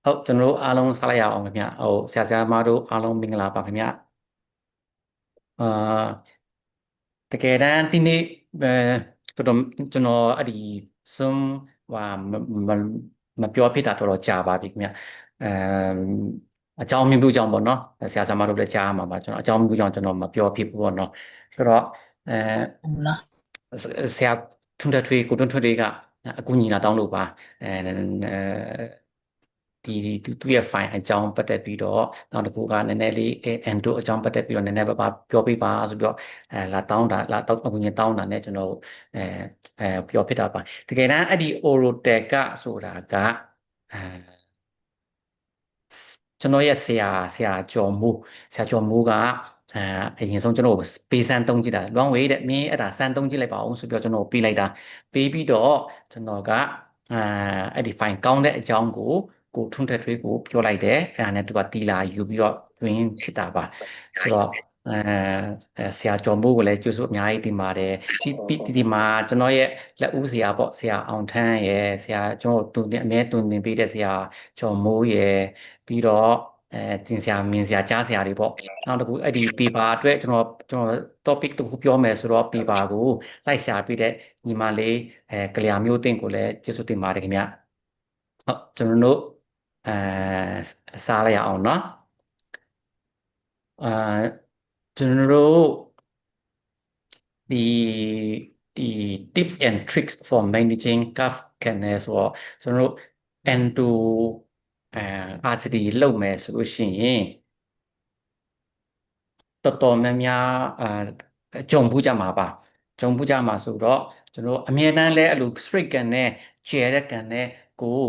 ဟုတ်ကျွန်တော်တို့အားလုံးစားလိုက်ရအောင်ခင်ဗျဟိုဆရာမတို့အားလုံးမင်္ဂလာပါခင်ဗျအာတကယ်တမ်းဒီနေ့ကျွန်တော်အဲ့ဒီ Zoom ဟာမမပြောဖြစ်တာတော်တော်ကြာပါပြီခင်ဗျအဲအကြောင်းမျိုးမျိုးကြောင့်ပေါ့နော်ဆရာမတို့လည်းကြားမှာပါကျွန်တော်အကြောင်းမျိုးကြောင့်ကျွန်တော်မပြောဖြစ်ဘူးပေါ့နော်ဆိုတော့အဲနော်ဆရာထွန်းကိုထွန်းထွန်းတွေကအကူညီလာတောင်းလို့ပါအဲသူ့ရဲ့ file အကြောင်းပတ်သက်ပြီးတော့နောက်တစ်ခုကနည်းနည်းလေးendo အကြောင်းပတ်သက်ပြီးတော့နည်းနည်းပါးပါပြောပြပါဆိုပြီးတော့လာတောင်းတာလာတောင်းအကူအညီတောင်းတာ ਨੇ ကျွန်တော်အဲပြောဖြစ်တာပါတကယ်တမ်းအဲ့ဒီ Orotel ကဆိုတာကအဲကျွန်တော်ရဲ့ဆရာကျော်မိုးကအဲအရင်ဆုံးကျွန်တော်ပေးစမ်းသုံးကြည့်တာလွန်ဝေးတဲ့မင်းအဲ့ဒါစမ်းသုံးကြည့်လိုက်ပါဦးဆိုပြီးတော့ကျွန်တော်ပေးလိုက်တာပေးပြီးတော့ကျွန်တော်ကအဲအဲ့ဒီ file ကောင်းတဲ့အကြောင်းကိုထွန်းထက်ထွေးကိုပြောလိုက်တယ်အဲ့ဒါနဲ့သူကတီလာယူပြီးတော့တွင်ဖြစ်တာပါဆိုတော့အဲဆရာကျော်မိုးကိုလည်းကျေးဇူးအများကြီးတင်ပါတယ်ဒီမှာကျွန်တော်ရဲ့လက်ဦးဆရာပေါ့ဆရာအောင်ထန်းရယ်ဆရာကျွန်တော်တူတင်အမြဲတူတင်ပေးတဲ့ဆရာကျော်မိုးရယ်ပြီးတော့တင်ဆရာမြင်ဆရာကြားဆရာတွေပေါ့နောက်တစ်ခုအဲ့ဒီ paper အတွက်ကျွန်တော် topic တစ်ခုပြောမယ်ဆိုတော့ paper ကိုလိုက်ရှာပြီးတဲ့ညီမလေးကလျာမျိုးတင့်ကိုလည်းကျေးဇူးတင်ပါတယ်ခင်ဗျဟုတ်ကျွန်တော်တို့အဲစားလိုက်ရအောင်เนาะအဲကျွန်တော်တို့ဒီ tips and tricks for managing calf kennel ဆိုတော့ကျွန်တော်တို့ endo အဲ RCD လုပ်မယ်ဆိုလို့ရှိရင်တော်တော်များများကြုံဘူးကြမှာပါကြုံဘူးကြမှာဆိုတော့ကျွန်တော်အမြဲတမ်းလဲအဲ့လို straight ကန်နဲ့ chair တဲ့ကန်နဲ့ကို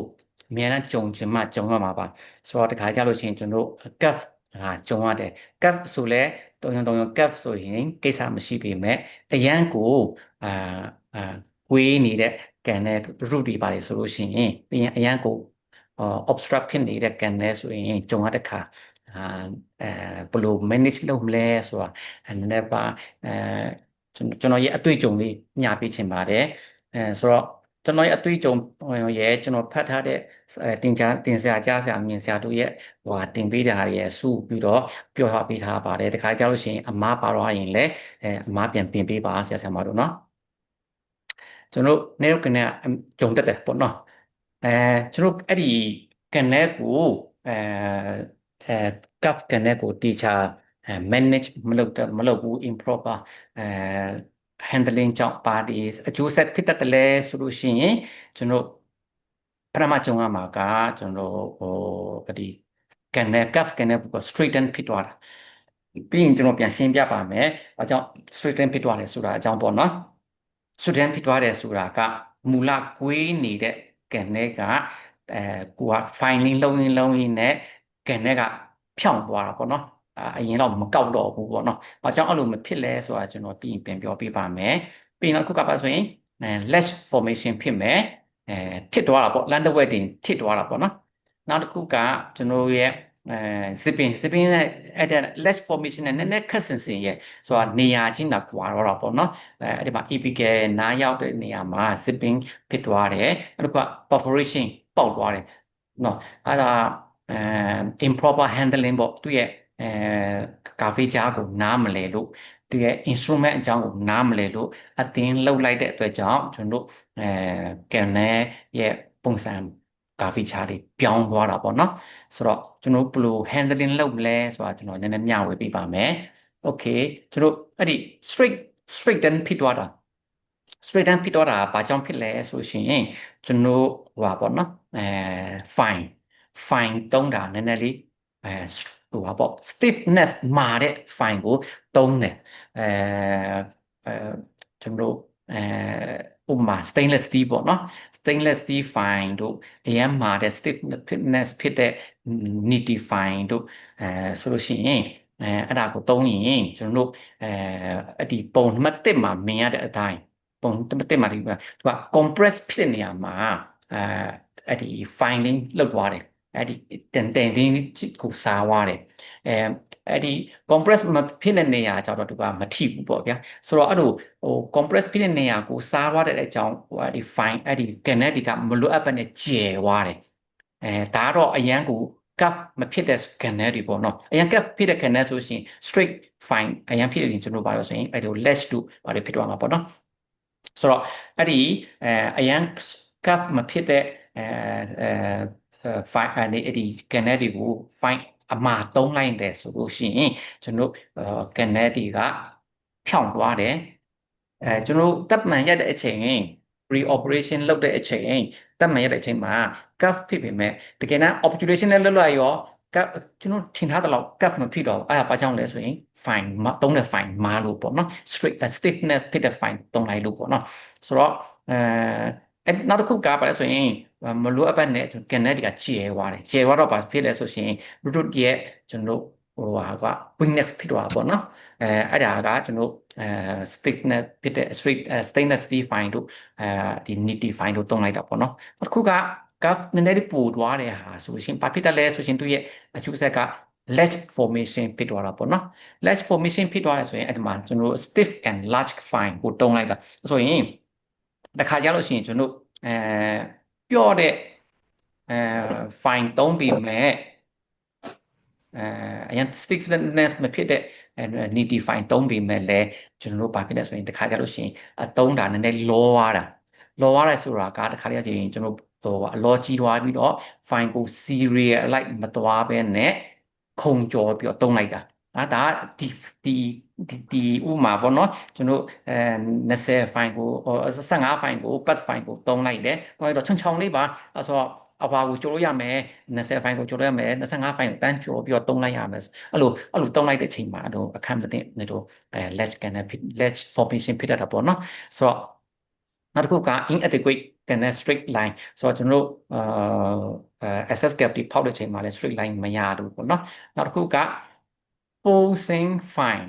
အမြဲတမ်းကြုံချင်မှကြုံရမှာပါဆိုတော့တခါကြလို့ရှိရင်ကျွန်တော် cuff ကြုံရတယ် cuff ဆိုလဲတုံ cuff ဆိုရင်ကိစ္စမရှိပေမဲ့အရန်ကိုအာအာကွေးနေတဲ့ကန်နဲ့ root တွေပါတယ်ဆိုလို့ရှိရင်ပြီးရင်အရန်ကိုobstruct ဖြစ်နေတဲ့ကန်နဲ့ဆိုရင်ကြုံရတဲ့ခါအာအဲဘယ်လို manage လုပ်မလဲဆိုတာနည်းနည်းပါအဲကျွန်တော်ရဲ့အတွေ့အကြုံလေးမျှပေးချင်ပါတယ်ဆိုတော့ကျွန်တော်ရဲ့အတွေ့အကြုံရဲ့ကျွန်တော်ဖတ်ထားတဲ့တင်ဆရာကြားဆရာမြင်ဆရာတို့ရဲ့တင်ပေးတာရဲ့စုပြီးတော့ပြောထားပေးထားပါတယ်တခါကြလို့ရှိရင်အမားပါတော့ရင်လည်းအမားပြန်ပြင်ပေးပါဆရာမတို့နော်ကျွန်တော်နေရုပ်ကနေကြုံတက်တယ်ပေါ့နော်အဲကျွန်တော်အဲ့ဒီကနေကိုအဲအဲ cup ကနေကိုတေချာmanage မလုပ်ဘူး improper အဲ handling ကြောင့်ပါတီအကျိုးဆက်ဖြစ်တတ်တယ်လဲဆိုလို့ရှိရင်ကျွန်တော်ပထမကြုံရမှာကကျွန်တော်ဒီကနေ cup ကနေကို straighten ဖြစ်သွားတာပြီးရင်ကျွန်တော်ပြန်ရှင်းပြပါမယ်။ဘာကြောင့် straighten ဖြစ်သွားလဲဆိုတာအကြောင်းပေါ့နော်။ straighten ဖြစ်သွားတယ်ဆိုတာကမူလကွေးနေတဲ့ကနေကကိုက filing လုံးရင်းနဲ့ကနေကဖြောင့်သွားတာပေါ့နော်။အရင်တော့မကောက်တော့ဘူးပေါ့နော်။ဘာကြောင့်အဲ့လိုမဖြစ်လဲဆိုတာကျွန်တော်ပြီးရင်ပြန်ပြောပြပါမယ်။ပြီးရင်နောက်တစ်ခုကပါဆိုရင်ledge formation ဖြစ်မယ်။ထစ်သွားတာပေါ့ land wet တင်ထစ်သွားတာပေါ့နော်။နောက်တစ်ခုကကျွန်တော်ရဲ့zipping နဲ့အဲ့ဒါ ledge formation နဲ့နည်းနည်းခက်ဆင်ဆင်ရဲ့ဆိုတာနေရာချင်းတာကွာတော့တာပေါ့နော်အဲ့ဒီမှာ apical နားရောက်တဲ့နေရာမှာ zipping ဖြစ်သွားတယ်အဲ့ဒါက perforation ပေါက်သွားတယ်နော်အဲ့ဒါအဲ improper handling ပေါ့သူရဲ့ကာဖေးကြားကိုနားမလဲလို့သူရဲ့ instrument အကြောင်းကိုနားမလဲလို့အတင်းလှုပ်လိုက်တဲ့အတွက်ကြောင့်ကျွန်တော်တို့ကန်နဲ့ရဲ့ပုံစံကာဖေးချားတွေပြောင်းသွားတာပေါ့နော်ဆိုတော့ကျွန်တော်ဘယ်လို handling လုပ်မလဲဆိုတာကျွန်တော်နည်းနည်းမျှဝေပေးပါမယ် okay ကျွန်တော်အဲ့ဒီ straighten ဖြစ်သွားတာ straighten ဖြစ်သွားတာဘာကြောင့်ဖြစ်လဲဆိုရှင်ကျွန်တော်ဟိုပါပေါ့နော်fine fine တုံးတာနည်းနည်းလေးဟိုပါပေါ့ stiffness မာတဲ့ fine ကိုတုံးတယ်အဲအဲကျွန်တော်ဥပမာ stainless steel ပေါ့နော် stainless steel fine တို့အရင်မှာတဲ့ stiffness ဖြစ်တဲ့ nitty fine တို့ဆိုလို့ရှိရင်အဲ့ဒါကိုသုံးရင်ကျွန်တော်တို့အဲ့ဒီပုံနံပါတ်1မှာမြင်ရတဲ့အတိုင်းပုံနံပါတ်1မှာဒီသူက compress ဖြစ်တဲ့နေရာမှာအဲအဲ့ဒီ filing လောက်သွားတယ်အဲ့ဒီတင်တင်းကိုစားသွားတယ်အဲအဲ့ဒီ compress မဖြစ်တဲ့နေရာကျတော့သူကမထိဘူးပေါ့ဗျာဆိုတော့အဲ့လိုcompress ဖြစ်တဲ့နေရာကိုစားသွားတဲ့အကြောင်းဟိုအဲ့ဒီ fine အဲ့ဒီ kinetic ကမလိုအပ်ဘဲနဲ့ကျယ်သွားတယ် ဒါကတော့အရန်ကို curve မဖြစ်တဲ့ canal တွေပေါ့နော်အရန် curve ဖြစ်တဲ့ canal ဆိုရှင် straight fine အရန်ဖြစ်လို့ကျွန်တော်ပါလို့ဆိုရင်အဲ့လို ledge တို့ဘာတွေဖြစ်သွားမှာပေါ့နော်ဆိုတော့အဲ့ဒီအရန် curve မဖြစ်တဲ့fine အဲ့ဒီ canal တွေကို fine အမှားသုံးလိုက်တယ်ဆိုလို့ရှိရင်ကျွန်တော်canal တွေကဖြောင့်သွားတယ်ကျွန်တော်တပ်မှန်ရတဲ့အချိန် pre-operation လုပ်တဲ့အချိန်တပ်မှန်ရတဲ့အချိန်မှာ curve ဖြစ်ပေမဲ့တကယ်တမ်း obturation နဲ့လွတ်လိုက်ရော curve ကျွန်တော်ထင်ထားသလောက် curve မဖြစ်တော့ဘူးအဲ့ဒါဘာကြောင့်လဲဆိုရင် fine သုံးတဲ့ fine မာလို့ပေါ့နော် straight stiffness ဖြစ်တဲ့ fine သုံးလိုက်လို့ပေါ့နော်ဆိုတော့နောက်တစ်ခုကပါလဲဆိုရင်မလိုအပ်တဲ့canal တွေကကျဲသွားတယ်ကျဲသွားတော့ဘာဖြစ်လဲဆိုရင် root ရဲ့ကျွန်တော်ဟာက weakness ဖြစ်သွားတာပေါ့နော်အဲ့ဒါကကျွန်တော်stiffness ဖြစ်တဲ့ stainless steel fine တို့ဒီ nitty fine တို့တုံးလိုက်တာပေါ့နော်တစ်ခုက curve နည်းနည်းပိုသွားတဲ့ဟာဆိုရှင်ဘာဖြစ်တယ်လဲဆိုရှင်သူရဲ့အကျိုးဆက်က ledge formation ဖြစ်သွားတာပေါ့နော် ledge formation ဖြစ်သွားတယ်ဆိုရင်အဲ့ဒီမှာကျွန်တော် stiff and large fine ကိုတုံးလိုက်တာဆိုရင်တစ်ခါကြလို့ရှိရင်ကျွန်တော်ပြော့တဲ့ fine သုံးပြီးမဲ့အရင် stiffness မဖြစ်တဲ့ nitty fine သုံးပြီးမဲ့လဲကျွန်တော်တို့ဘာဖြစ်လဲဆိုရင်တစ်ခါကြလို့ရှိရင်အသုံးတာနည်းနည်းလောသွားတာလောသွားတယ်ဆိုတာကတစ်ခါတည်းကျရင်ကျွန်တော်အလောကြီးသွားပြီးတော့ fine ကို serial လိုက်မသွားဘဲနဲ့ခုံကျော်ပြီးတော့သုံးလိုက်တာဒါဒီဥမာပေါ့နော်ကျွန်တော်20 fine ကို15 fine ကို ပတ် fine ကိုသုံးလိုက်တယ်သုံးလိုက်တော့ချွန်ချောင်းလေးပါအဲ့ဆိုအဘွားကိုကြိုလို့ရမယ်20 fine ကိုကြိုလို့ရမယ်25 fine ကိုတန်းကြိုပြီးတော့သုံးလိုက်ရမယ်အဲ့လိုသုံးလိုက်တဲ့အချိန်မှာတော့အခန့်မသိနေတော့ledge canal ledge formation ဖြစ်တတ်တာပေါ့နော်ဆိုတော့နောက်တစ်ခုက inadequate canal straight line ဆိုတော့ကျွန်တော်တို့access gap တွေဖောက်တဲ့အချိန်မှာလည်း straight line မရဘူးပေါ့နော်နောက်တစ်ခုက forcing fine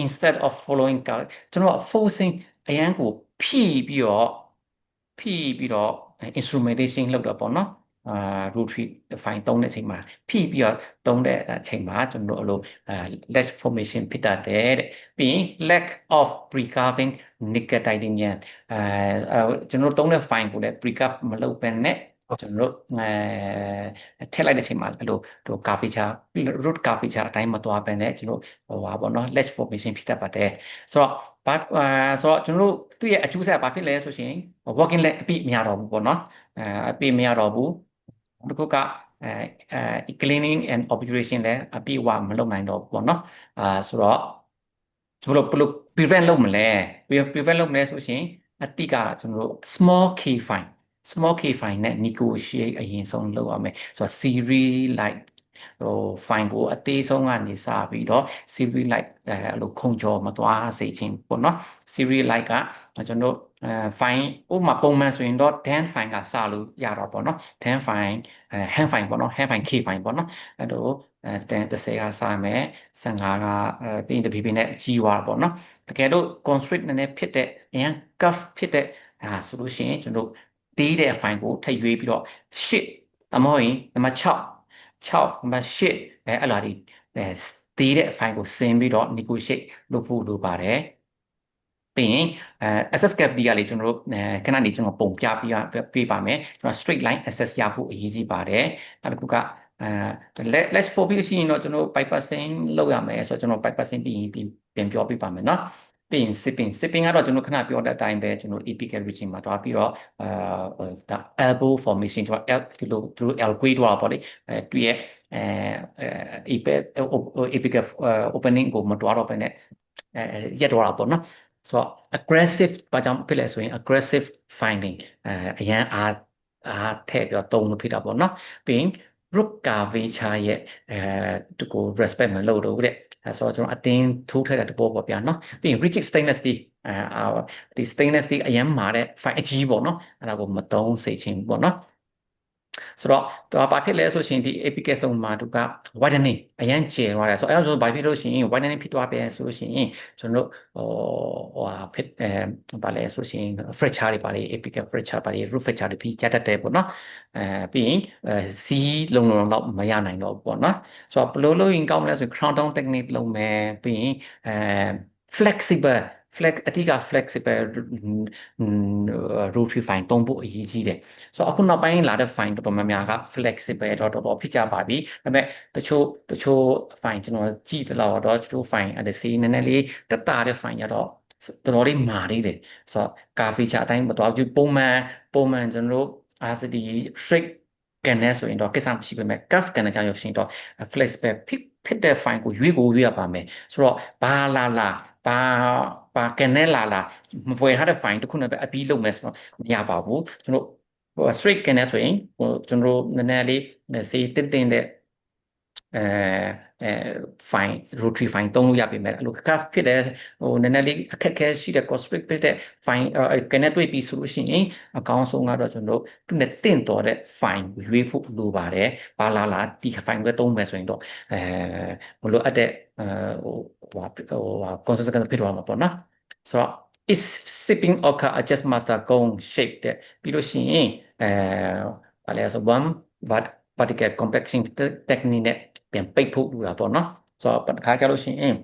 instead of following curve ကျွန်တော်က forcing အရန်ကိုဖြည့်ပြီးတော့ instrumentation လုပ်တာပေါ့နော်rotary fine သုံးတဲ့အချိန်မှာဖြည့်ပြီးတော့သုံးတဲ့အချိန်မှာကျွန်တော်တို့ledge formation ဖြစ်တတ်တယ်တဲ့ပြီးရင် lack of precurving nickel titanium ကျွန်တော်တို့သုံးတဲ့ fine ကိုလည်း precurve မလုပ်ဘဲနဲ့ကျွန်တော်တို့ထည့်လိုက်တဲ့အချိန်မှာအဲ့လို curvature root curvature အတိုင်းမသွားဘဲနဲ့ကျွန်တော်ဟာပေါ့နော် ledge formation ဖြစ်တတ်ပါတယ်ဆိုတော့ကျွန်တော်တို့သူ့ရဲ့အကျိုးဆက်ဘာဖြစ်လဲဆိုရင် working leg အပြည့်မရတော့ဘူးပေါ့နော်အပြည့်မရတော့ဘူးတစ်ခုကcleaning and obturation လည်းအပြည့်အဝမလုပ်နိုင်တော့ဘူးပေါ့နော်ဆိုတော့ကျွန်တော်တို့ဘယ်လို prevent လုပ်မလဲ prevent လုပ်မလဲဆိုရင်အတိကကျွန်တော်တို့ small k fine နဲ့ negotiate အရင်ဆုံးလုပ်ရမယ်ဆိုတော့ series like fine ကိုအသေးဆုံးကနေစပြီးတော့ series like အဲ့လိုခုံကျော်မသွားစေချင်ပေါ့နော် series like ကကျွန်တော်တို့fine ဥပမာပုံမှန်ဆိုရင်တော့ 10 fine ကစလို့ရတော့ပေါ့နော်10 fine hand fine ပေါ့နော် hand fine k fine ပေါ့နော်အဲ့လို10 30ကစမယ်15ကပြီးရင်တဖြည်းဖြည်းနဲ့ကြီးသွားတာပေါ့နော်တကယ်လို့ constrict နည်းနည်းဖြစ်တဲ့အရင် curve ဖြစ်တဲ့ဆိုလို့ရှိရင်ကျွန်တော်တီးတဲ့ fine ကိုထည့်ရွေးပြီးတော့ shit ဒါမှမဟုတ်ရင်နံပါတ်6နံပါတ်8အဲ့လာဒီတီးတဲ့ fine ကိုဆင်းပြီးတော့ negotiate လုပ်ဖို့လိုပါတယ်ပြီးရင်access gap ဒီကလေကျွန်တော်တို့ခဏနေကျွန်တော်ပုံပြပေးပါမယ်ကျွန်တော် straight line access ရဖို့အရေးကြီးပါတယ်နောက်တစ်ခုကlet's for ပြီးရှိရင်တော့ကျွန်တော် bypassing လုပ်ရမယ်ဆိုတော့ကျွန်တော် bypassing ပြီးရင်ပြန်ပြောပြပါမယ်เนาะပြီးရင် sipping ကတော့ကျွန်တော်ခဏပြောတဲ့အတိုင်းပဲကျွန်တော် apical region မှာတွားပြီးတော့ဒါ elbow formation ကျွန်တော်ဒီလိုသူတို့ L ကွေးတော့ပေါ့လေသူရဲ့apical opening ကိုမတွားတော့ဘဲနဲ့ရက်တော့တာပေါ့နော်ဆိုတော့ aggressive ဘာကြောင့်ဖြစ်လဲဆိုရင် aggressive finding အရန်အားထည့်ပြီးတော့တုံးလို့ဖြစ်တာပေါ့နော်ပြီးရင် root curvature ရဲ့ဒီကို respect မလုပ်တော့ဘူးတဲ့ဆိုတော့ကျွန်တော်အတင်းထိုးထည့်တဲ့တဘောပေါ့ဗျာနော်ပြီးရင် rigid stainless steel ဒီ stainless steel အရန်မာတဲ့ fine အကြီးပေါ့နော်အဲ့ဒါကိုမသုံးစေချင်ဘူးပေါ့နော်ဆိုတော့သူကဘာဖြစ်လဲဆိုရှင်ဒီ apical ဆုံးမှာသူက widening အရန်ကျယ်သွားတယ်ဆိုတော့အဲ့ဒါဆိုဘာဖြစ်လို့ရှိရင် widening ဖြစ်သွားပြန်ဆိုလို့ရှိရင်ကျွန်တော်တို့ဖြစ်ဘာလဲဆိုရှင် fracture တွေပါလေ apical fracture ပါလေ root fracture တွေပြီးကြတတ်တယ်ပေါ့နော်ပြီးရင်C လုံးတော့မရနိုင်တော့ဘူးပေါ့နော်ဆိုတော့ဘယ်လိုလုပ်ရင်ကောင်းမလဲဆိုရင် crown down technique လုပ်မယ်ပြီးရင်flexible flex အတိက flexible rotary fine သုံးဖို့အရေးကြီးတယ်ဆိုတော့အခုနောက်ပိုင်းလာတဲ့ fine တော်တော်များများက flexible တော့တော်တော်ဖြစ်ကြပါပြီဒါပေမဲ့တချို့ fine ကျွန်တော်ကြည့်သလောက်တော့တချို့ fine အဲ့ဒါစီနည်းနည်းလေးတက်တာတဲ့ fine ရတော့တော်တော်လေးမာသေးတယ်ဆိုတော့ကာဖီချာအတိုင်းမတော်ဘူးပုံမှန်ကျွန်တော်တို့ RCD straight ကန်နေဆိုရင်တော့ကိစ္စမရှိပေမဲ့ curve ကန်တဲ့ကြောင့်ရရှင်တော့ flexible ဖြစ်တဲ့ fine ကိုရွေးရပါမယ်ဆိုတော့ဘာဘာကန်နေလာမပွဲထားတဲ့ fine တစ်ခုနဲ့ပဲအပြီးလုပ်မယ်ဆိုတော့မရပါဘူးကျွန်တော် straight ကန်နေဆိုရင်ကျွန်တော်နည်းနည်းလေးစေးတင်းတဲ့အဲ fine rotary fine သုံးလို့ရပြီမဲ့အဲ့လို curve ဖြစ်တဲ့နည်းနည်းလေးအခက်အခဲရှိတဲ့ constrict ဖြစ်တဲ့ fine ကနေတွေ့ပြီးဆိုလို့ရှိရင်အကောင်းဆုံးကတော့ကျွန်တော်တို့သူနဲ့တင့်တော်တဲ့ fine ရွေးဖို့လိုပါတယ်ဘာလာဒီ fine ကိုသုံးမယ်ဆိုရင်တော့မလိုအပ်တဲ့consequence ဖြစ်သွားမှာပေါ့နော်ဆိုတော့ is sipping occur adjust master ကုန်း shape တဲ့ပြီးလို့ရှိရင်ဘာလဲဆို one but particle compaction technique နဲ့ပြန်ပိတ်ဖို့လိုတာပေါ့နော်ဆိုတော့တစ်ခါကြလို့ရှိရင်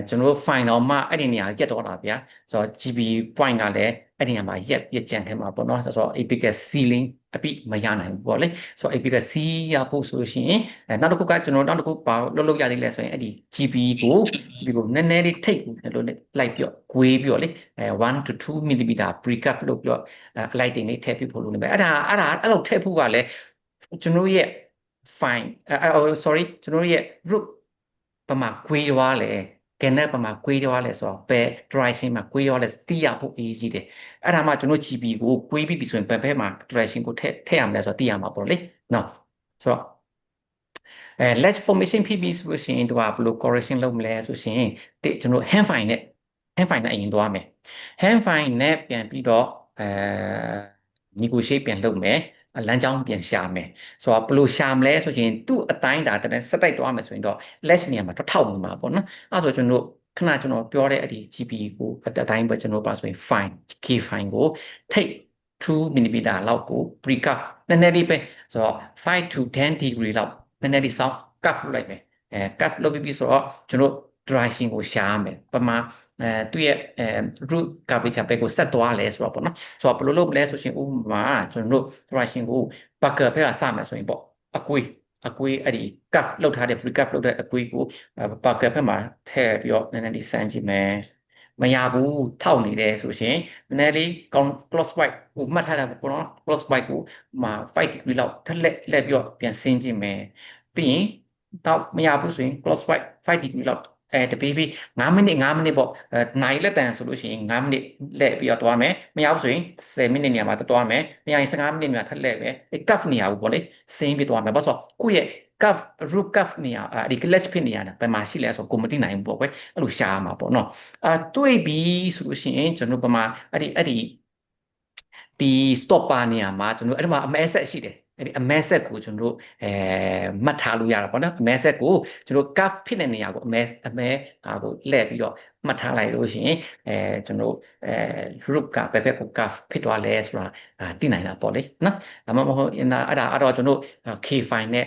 ကျွန်တော်တို့ fine တော့မှအဲ့ဒီနေရာရက်တော့တာဗျာဆိုတော့ GB point ကလည်းအဲ့ဒီနေရာမှာရက်ကြံခဲ့မှာပေါ့နော်ဆိုတော့ apical ceiling အပိမရနိုင်ဘူးပေါ့လေဆိုတော့ apical C ရဖို့ဆိုလို့ရှိရင်နောက်တစ်ခုကကျွန်တော်နောက်တစ်ခုပါလုပ်ရသေးလဲဆိုရင်အဲ့ဒီ GB ကိုနည်းနည်းလေးထိတ်လို့လိုက်ပြီးကွေးပြီးလေ1 to 2 millimeter pre-cut လုပ်ပြီးအလိုက်တင်လေးထည့်ပြဖို့လိုနေပဲအဲ့လိုထည့်ဖို့ကလည်းကျွန်တော်ရဲ့ fine sorry ကျွန်တော်ရဲ့ root ပမာကွေးသွားလဲကနေပမာကွေးသွားလဲဆိုတော့ဘယ် direction မှာကွေးသွားလဲသိရဖို့အရေးကြီးတယ်အဲ့ဒါမှကျွန်တော် GB ကိုကွေးပြီးပြီဆိုရင်ဘယ်မှာ direction ကိုထည့်ရမလဲဆိုတော့သိရမှာပေါ့လေနော်ဆိုတော့ledge formation ဖြစ်ပြီးဆိုရှင်သူကဘယ်လို correction လုပ်မလဲဆိုရှင်ကျွန်တော် hand fine နဲ့အရင်သွားမယ် hand fine နဲ့ပြန်ပြီးတော့negotiate ပြန်လုပ်မယ်လမ်းကြောင်းပြန်ရှာမယ်ဆိုတော့ဘယ်လိုရှာမလဲဆိုရင်သူ့အတိုင်းဒါတဲ့စက်တိုက်သွားမယ်ဆိုရင်တော့ ledge နေရာမှာတော့ထောက်နေမှာပေါ့နော်အဲ့ဆိုကျွန်တော်ပြောတဲ့အဲ့ဒီ GP ကိုအတိုင်းပဲကျွန်တော်ပါဆိုရင် fine K fine ကို take 2 mm လောက်ကို pre-curve နည်းနည်းလေးပဲဆိုတော့5 to 10 degree လောက်နည်းနည်းလေးစောင်း curve လုပ်လိုက်မယ်curve လုပ်ပြီးဆိုတော့ကျွန်တော် direction ကိုရှားမယ်ပမာသူ့ရဲ့root curvature ဘက်ကိုဆက်သွားလဲဆိုတော့ပေါ့နော်ဆိုတော့ဘယ်လိုလုပ်မလဲဆိုရှင်ဥပမာကျွန်တော်တို့ direction ကို bucket ဘက်ကစမယ်ဆိုရင်ပေါ့အကွေးအဲ့ဒီ curve လောက်ထားတဲ့ pre-curve လောက်တဲ့အကွေးကို bucket ဘက်မှာထည့်ပြီးတော့နည်းနည်းလေးစမ်းကြည့်မယ်မရဘူးထောက်နေတယ်ဆိုရှင်နည်းနည်းလေး clockwise ကိုမှတ်ထားတာပေါ့နော် clockwise ကို5 degree လောက်ထက်လက်ပြီးတော့ပြန်ဆင်းကြည့်မယ်ပြီးရင်တော့မရဘူးဆိုရင် clockwise 5 degree လောက်တပေးပြီး5မိနစ်ပေါ့နိုင်လက်တန်ဆိုလို့ရှိရင်5မိနစ်လက်ပြီးတော့တွားမယ်မရဘူးဆိုရင်10မိနစ်နေရာမှာတွားမယ်မရရင်15မိနစ်နေရာထက်လက်ပဲcuff နေရာဘူးပေါ့လေဆင်းပြီးတွားမယ်ဘာလို့ဆိုကိုယ့်ရဲ့ cuff root cuff နေရာဒီ clutch ဖြစ်နေရတာဘယ်မှာရှိလဲဆိုကိုမသိနိုင်ဘူးပေါ့ကွယ်အဲ့လိုရှားမှာပေါ့နော်တွေးပြီးဆိုလို့ရှိရင်ကျွန်တော်ပမာအဲ့ဒီဒီ stopper နေရာမှာကျွန်တော်အဲ့ဒီမှာအမဲဆက်ရှိတယ်အဲ့ဒီအမဲဆက်ကိုကျွန်တော်မှတ်ထားလို့ရတာပေါ့နော်အမဲဆက်ကိုကျွန်တော် curve ဖြစ်တဲ့နေရာကိုအမဲကိုလှည့်ပြီးတော့မှတ်ထားလိုက်လို့ရှိရင်ကျွန်တော်root ကဘယ်ဘက်ကို curve ဖြစ်သွားလဲဆိုတာသိနိုင်တာပေါ့လေနော်ဒါမှမဟုတ်အဲ့တော့ကျွန်တော် K file နဲ့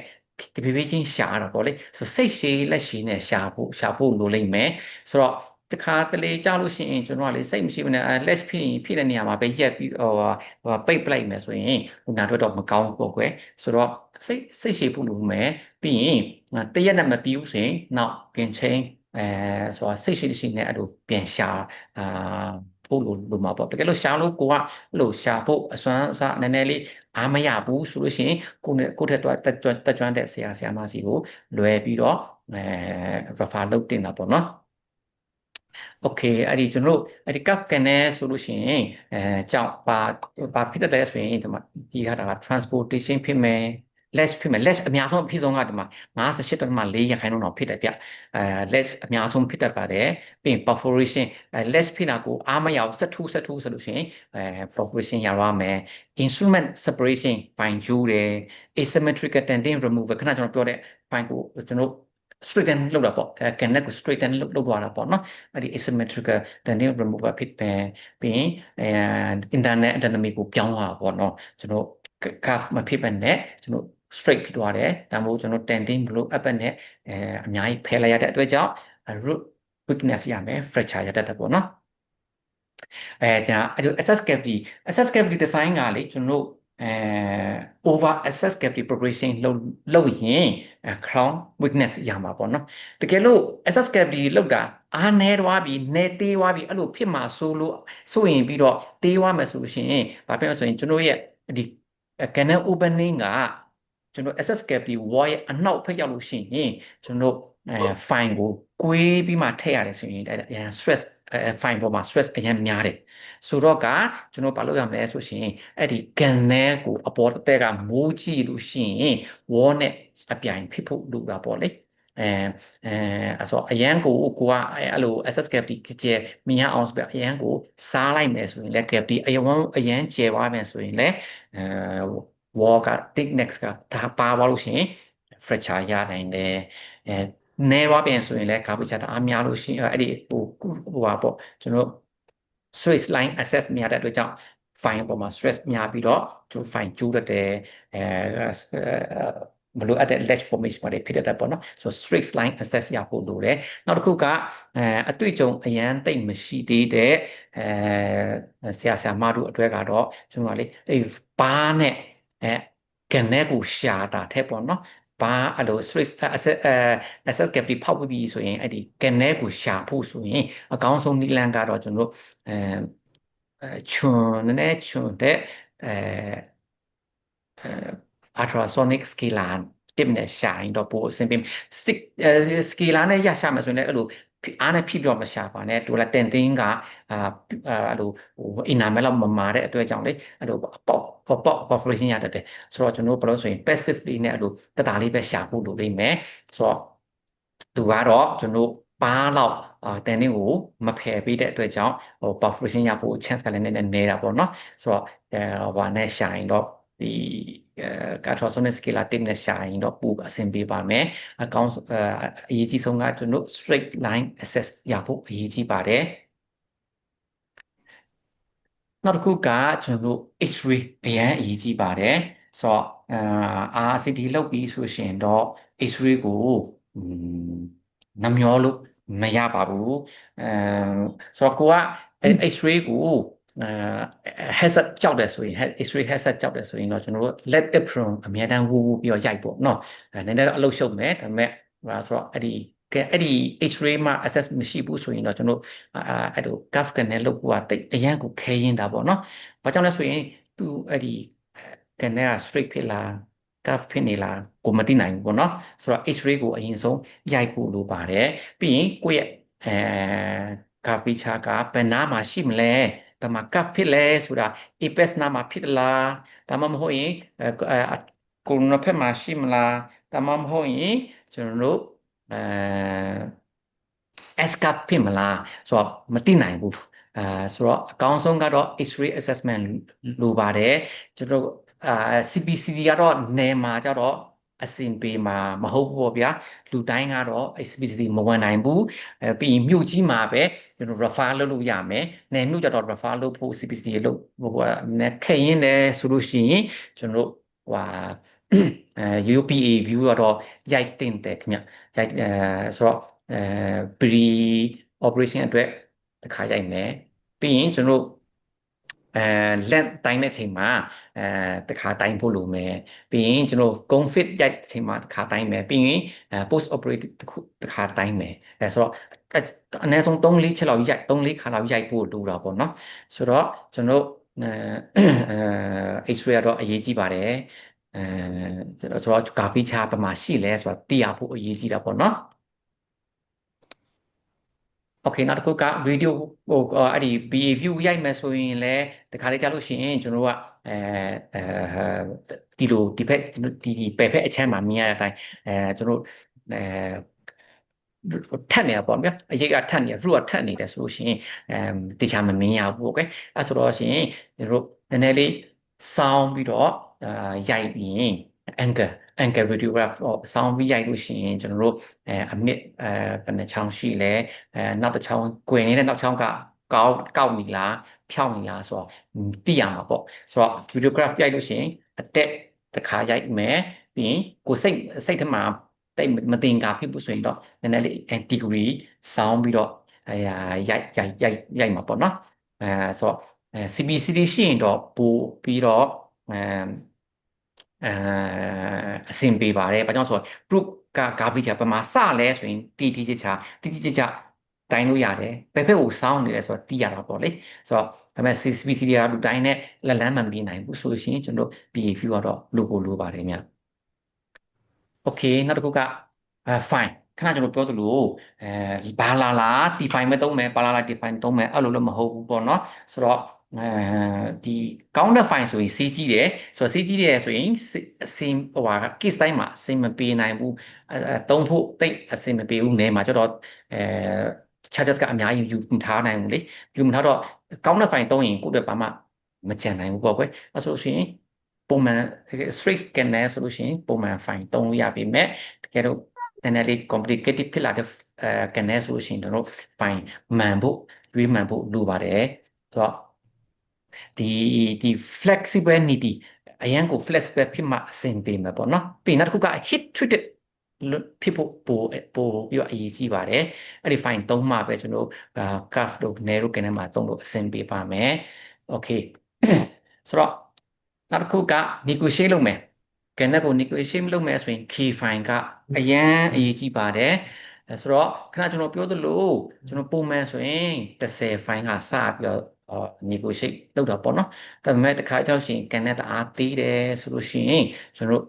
ဒီဖြည်းချင်းရှားတာပေါ့လေဆိုစိတ်ရှည်လက်ရှည်နဲ့ရှာဖို့လိုလိမ့်မယ်ဆိုတော့တခါတလေကြောက်လို့ရှိရင်ကျွန်တော်ကလေစိတ်မရှိဘူးနဲ့လက်ဖြစ်တဲ့နေရာမှာပဲရက်ပြီးပိတ်ပလိုက်မယ်ဆိုရင်ဟိုနာတော့မကောင်းဘူးကွယ်ဆိုတော့စိတ်ရှည်ဖို့လိုမယ်ပြီးရင်တရက်နဲ့မပြီးဘူးဆိုရင်နောက်ပြင်ချင်းဆိုတော့စိတ်ရှိနဲ့အဲ့လိုပြန်ရှာဖို့လိုမှာပေါ့တကယ်လို့ရှာလို့ကိုကအဲ့လိုရှာဖို့အစွမ်းအစနည်းနည်းလေးအားမရဘူးဆိုလို့ရှိရင်ကိုထက်တော့တက်ကြွတဲ့ဆရာမစီကိုလွယ်ပြီးတော့refer လုပ်တင်တာပေါ့နော်โอเคအဲ့ဒီကျွန်တော်တို့အဲ့ဒီ cup ကန်နေဆိုလို့ရှိရင်ကြောင့်ပါဖြစ်တဲ့ဆိုရင်ဒီမှာဒီဟာက transportation ဖြစ်မယ် less ဖြစ်မယ် less အများဆုံးအဖြစ်ဆုံးကဒီမှာ58.4ရာခိုင်နှုန်းတော့ဖြစ်တယ်ဗျless အများဆုံးဖြစ်တတ်ပါတယ်ပြီးရင် perforation less ဖြစ်တာကိုအားမရအောင်ဆက်ထူးဆိုလို့ရှိရင်perforation ရပါမယ် instrument separation ဘိုင်ကျိုးတယ် asymmetrical tendon removal ခဏကျွန်တော်ပြောတဲ့ဘိုင်ကိုကျွန်တော် straighten လုပ်တာပေါ့connect ကို straighten လုပ်သွားတာပေါ့နော်အဲ့ဒီ asymmetrical tendon removal ဖြစ်ပဲပြီးရင်internet anatomy ကိုပြောင်းသွားတာပေါ့နော်ကျွန်တော် curve မဖြစ်ပဲနဲ့ကျွန်တော် straight ဖြစ်သွားတယ်ဒါမှမဟုတ်ကျွန်တော် tendon blow up နဲ့အများကြီးဖယ်လိုက်ရတဲ့အတွက်ကြောင့် root weakness ရမယ် fracture ရတတ်တယ်ပေါ့နော်ဒါအဲ့ access cavity design ကလေကျွန်တော်တို့over access cavity preparation လုပ်ရင်crown weakness ရမှာပေါ့နော်တကယ်လို့ access cavity လောက်တာအားနည်းသွားပြီနည်းသေးသွားပြီအဲ့လိုဖြစ်မှာဆိုရင်ပြီးတော့သေးသွားမယ်ဆိုလို့ရှိရင်ဘာဖြစ်လဲဆိုရင်ကျွန်တော်ရဲ့ဒီ canal opening ကကျွန်တော် access cavity wall ရဲ့အနောက်ဖက်ရောက်လို့ရှိရင်ကျွန်တော်fine ကိုကွေးပြီးမှထည့်ရတယ်ဆိုရင်အရင် stress fine ပေါ်မှာ stress အရင်များတယ်ဆိုတော့ကကျွန်တော်ဘာလုပ်ရမလဲဆိုရှင်အဲ့ဒီ canal ကိုအပေါ်တက်တကမိုးကြည့်လို့ရှိရင် wall နဲ့အပြိုင်ဖြစ်ဖို့လိုတာပေါ့လေဆိုအရန်ကိုကအဲ့လို access cavity ကျဲမြင်အောင်ဆိုပြအရန်ကိုစားလိုက်မယ်ဆိုရင်လည်း cavity အရန်ကျဲသွားမယ်ဆိုရင်လည်းwall က thickness ကဒါပါသွားလို့ရှိရင် fracture ရနိုင်တယ်နဲသွားပြန်ဆိုရင်လည်း garbage တာအများလို့ရှိရင်အဲ့ဒီပါပေါ့ကျွန်တော် stress line access များတဲ့အတွက်ကြောင့် fine ပေါ်မှာ stress များပြီးတော့ကျွန်တော် fine ကျိုးတတ်တယ်မလို့အပ်တဲ့ ledge formation တွေဖြစ်တတ်ပေါ့နော်ဆို straight line access ရဖို့လိုတယ်နောက်တစ်ခုကအတွေ့အကြုံအရန်တိတ်မရှိသေးတဲ့ဆရာမတို့အတွက်ကတော့ကျွန်တော်ကလေအဲ့ဘားနဲ့ကနေကိုရှာတာထက်ပေါ့နော်ဘာအဲ့လို straight access cavity ဖောက်ပြီးဆိုရင်အဲ့ဒီကနေကိုရှာဖို့ဆိုရင်အကောင်းဆုံးနည်းလမ်းကတော့ကျွန်တော်တို့ချွန်နဲ့ချွန်တဲ့ultrasonic scaler တစ်နဲ့ရှာရင်တော့ပိုအဆင်ပြေ stick scaler နဲ့ရရှာမယ်ဆိုရင်လည်းအဲ့လိုအားနဲ့ဖြစ်တော့မရှာပါနဲ့တူလာတင်တင်းကအဲ့လိုအင်နာမဲလောက်မမာတဲ့အတွက်ကြောင့်လေအဲ့လိုပေါ့ perforation ရတတ်တယ်ဆိုတော့ကျွန်တော်ဘယ်လိုဆိုရင် passively နဲ့အဲ့လိုတတားလေးပဲရှာဖို့လိုလိမ့်မယ်ဆိုတော့သူကတော့ကျွန်တော်ပါလောက်တင်တင်းကိုမဖယ်ပေးတဲ့အတွက်ကြောင့်perforation ရဖို့ chance ကလည်းနည်းနည်းနေတာပေါ့နော်ဆိုတော့ဟိုနဲ့ရှာရင်တော့ဒီultrasonic scaler tip နဲ့ရှာရင်တော့ပိုအဆင်ပြေပါမယ်အကောင်းအရေးကြီးဆုံးကကျွန်တော် straight line access ရဖို့အရေးကြီးပါတယ်နောက်တစ်ခုကကျွန်တော် X-ray အရန်အရေးကြီးပါတယ်ဆိုတော့RCT လောက်ပြီးဆိုရှင်တော့ X-ray ကိုနှမျောလို့မရပါဘူးဆိုတော့ကိုက X-ray ကိုheadset ကြောက်တယ်ဆိုရင် X-ray headset ကြောက်တယ်ဆိုရင်တော့ကျွန်တော်တို့ let apron အများတန်းဝူပြီးတော့ရိုက်ပေါ့နော်နည်းနည်းတော့အလုပ်ရှုပ်မယ်ဒါပေမဲ့ဟိုဆိုတော့အဲ့ဒီ X-ray မှာ access မရှိဘူးဆိုရင်တော့ကျွန်တော်အဲ့လို curve ကနေလောက်ကတိတ်အရန်ကိုခဲရင်တာပေါ့နော်။ဘာကြောင့်လဲဆိုရင်သူအဲ့ဒီကနေက straight ဖြစ်လား curve ဖြစ်နေလားကိုမသိနိုင်ဘူးပေါ့နော်။ဆိုတော့ X-ray ကိုအရင်ဆုံးရိုက်ဖို့လိုပါတယ်။ပြီးရင်ကိုယ့်ရဲ့curve chart ကဘယ်နားမှာရှိမလဲ။ဒါမှ curve ဖြစ်လဲဆိုတာ apex နားမှာဖြစ်လားဒါမှမဟုတ်ရင်ကိုယ်နှစ်ဖက်မှာရှိမလားဒါမှမဟုတ်ရင်ကျွန်တော်တို့escape ဖြစ်မလားဆိုတော့မသိနိုင်ဘူးဆိုတော့အကောင်းဆုံးကတော့ X-ray assessment လိုပါတယ်ကျွန်တော်CPCD ကတော့နယ်မှာကြတော့အစင်ပေးမှာမဟုတ်ဘူးပေါ့ဗျာလူတိုင်းကတော့ CPCD မဝင်နိုင်ဘူးပြီးရင်မြို့ကြီးမှာပဲကျွန်တော် refer လုပ်လို့ရမယ်နယ်မြို့ကြတော့ refer လုပ်ဖို့ CPCD လုပ်ဟိုခက်ရင်းတယ်ဆိုလို့ရှိရင်ကျွန်တော်ဟိုUPA view ကတော့ရိုက်တင်တယ်ခင်ဗျရိုက်ဆိုတော့pre operation အတွက်တစ်ခါရိုက်မယ်ပြီးရင်ကျွန်တော်လက်တိုင်းတဲ့ချိန်မှာတစ်ခါတိုင်းဖို့လိုမယ်ပြီးရင်ကျွန်တော် confit ရိုက်ချိန်မှာတစ်ခါတိုင်းမယ်ပြီးရင်post operative တစ်ခါတိုင်းမယ်ဆိုတော့အနည်းဆုံး3-4ချက်လောက်ရိုက်3-4ခါလောက်ရိုက်ဖို့လိုတာပေါ့နော်ဆိုတော့ကျွန်တော်X-ray ကတော့အရေးကြီးပါတယ်ဆိုတော့ကာဖီချာပမာရှိလဲဆိုတော့သိရဖို့အရေးကြီးတာပေါ့နော်โอเคနောက်တစ်ခုက video ဟိုအဲ့ဒီ BA view ရိုက်မယ်ဆိုရင်လည်းတခါလေးကြာလို့ရှိရင်ကျွန်တော်တို့ကဒီလိုဒီဘက်ဒီပယ်ဖက်အချမ်းမှာမြင်ရတဲ့အတိုင်းကျွန်တော်ထက်နေတာပေါ့ဗျာအရေးကထက်နေ root ကထက်နေတယ်ဆိုလို့ရှိရင်တခြားမမြင်ရဘူးโอเคအဲ့ဆိုတော့ရှင်ကျွန်တော်နည်းနည်းလေးစောင်းပြီးတော့ရိုက်ပြီး angle radiograph စောင်းပြီးရိုက်လို့ရှိရင်ကျွန်တော်တို့အမြင့်ဘယ်နှချောင်းရှိလဲနောက်တစ်ချောင်း꽌နေတဲ့နောက်ချောင်းကကောက်နေလားဖြောင်းနေလားဆိုတော့သိရမှာပေါ့ဆိုတော့ radiograph ရိုက်လို့ရှိရင်အတက်တစ်ခါရိုက်မယ်ပြီးရင်ကိုစိတ်ထဲမှာတိတ်မတင်ကာဖြစ်ဘူးဆိုရင်တော့နည်းနည်းလေး degree စောင်းပြီးတော့ ရိုက်မှာပေါ့နော်ဆိုတော့CPCD ရှိရင်တော့ပို့ပြီးတော့အဆင်ပြေပါတယ်ဘာကြောင့်ဆိုတော့ proof က garbage ပမာစလဲဆိုရင်တိကျကျတိုင်းလို့ရတယ်ဘယ်ဖက်ကိုစောင်းနေလဲဆိုတော့တီးရတာပေါ့လေဆိုတော့ဒါပေမဲ့ CPCD ကလူတိုင်းနဲ့လက်လန်းမပြေနိုင်ဘူးဆိုလို့ရှိရင်ကျွန်တော်တို့ PAV ကတော့လိုပါတယ်မြတ် okay နောက်တစ်ခုကfine ခဏကျွန်တော်ပြောသလိုဘာလာ define မသုံးမယ်ဘာလာ define သုံးမယ်အဲ့လိုလည်းမဟုတ်ဘူးပေါ့နော်ဆိုတော့ဒီကောင်းတဲ့ fine ဆိုရင်စီးကြီးတယ်ဆိုတော့စီးကြီးတယ်ဆိုရင်အစင်ဟိုဟာ case တိုင်းမှာအစင်မပြေနိုင်ဘူးသုံးဖို့တိတ်အစင်မပြေဘူးနေမှာကျတော့charges ကအများကြီးယူမထားနိုင်ဘူးလေယူမထားတော့ကောင်းတဲ့ fine သုံးရင်ကိုယ့်အတွက်ဘာမှမကြံနိုင်ဘူးပေါ့ကွယ်အဲ့ဆိုရှင်ပုံမှန် straight scanner ဆိုလို့ရှိရင်ပုံမှန် fine သုံးလို့ရပြီမဲ့တကယ်တော့နည်းနည်းလေး complicated ဖြစ်လာတဲ့scanner ဆိုလို့ရှိရင်တို့ fine မှန်ဖို့တွေးမှန်ဖို့လိုပါတယ်ဆိုတော့ဒီ flexibility အရင်ကို flexible ဖြစ်မှအဆင်ပြေမှာပေါ့နော်ပြီးနောက်တစ်ခုက hit treated ဖြစ်ဖို့ပိုပြီးတော့အရေးကြီးပါတယ်အဲ့ဒီ fine သုံးမှပဲကျွန်တော် curve တို့ narrow ကနေမှာသုံးလို့အဆင်ပြေပါမယ် okay ဆိုတော့နောက်တစ်ခုက negotiate လုပ်မယ်ကဲနဲ့ကို negotiate လုပ်မယ်ဆိုရင် key fine ကအရန်အရေးကြီးပါတယ်ဆိုတော့ခဏကျွန်တော်ပြောသလိုကျွန်တော်ပုံမှန်ဆိုရင်10 fine ကစပြီးတော့negotiate လုပ်တာပေါ့နော်ဒါပေမဲ့တစ်ခါကြောက်ရှင်ကန်နဲ့တအားသေးတယ်ဆိုလို့ရှိရင်ကျွန်တော်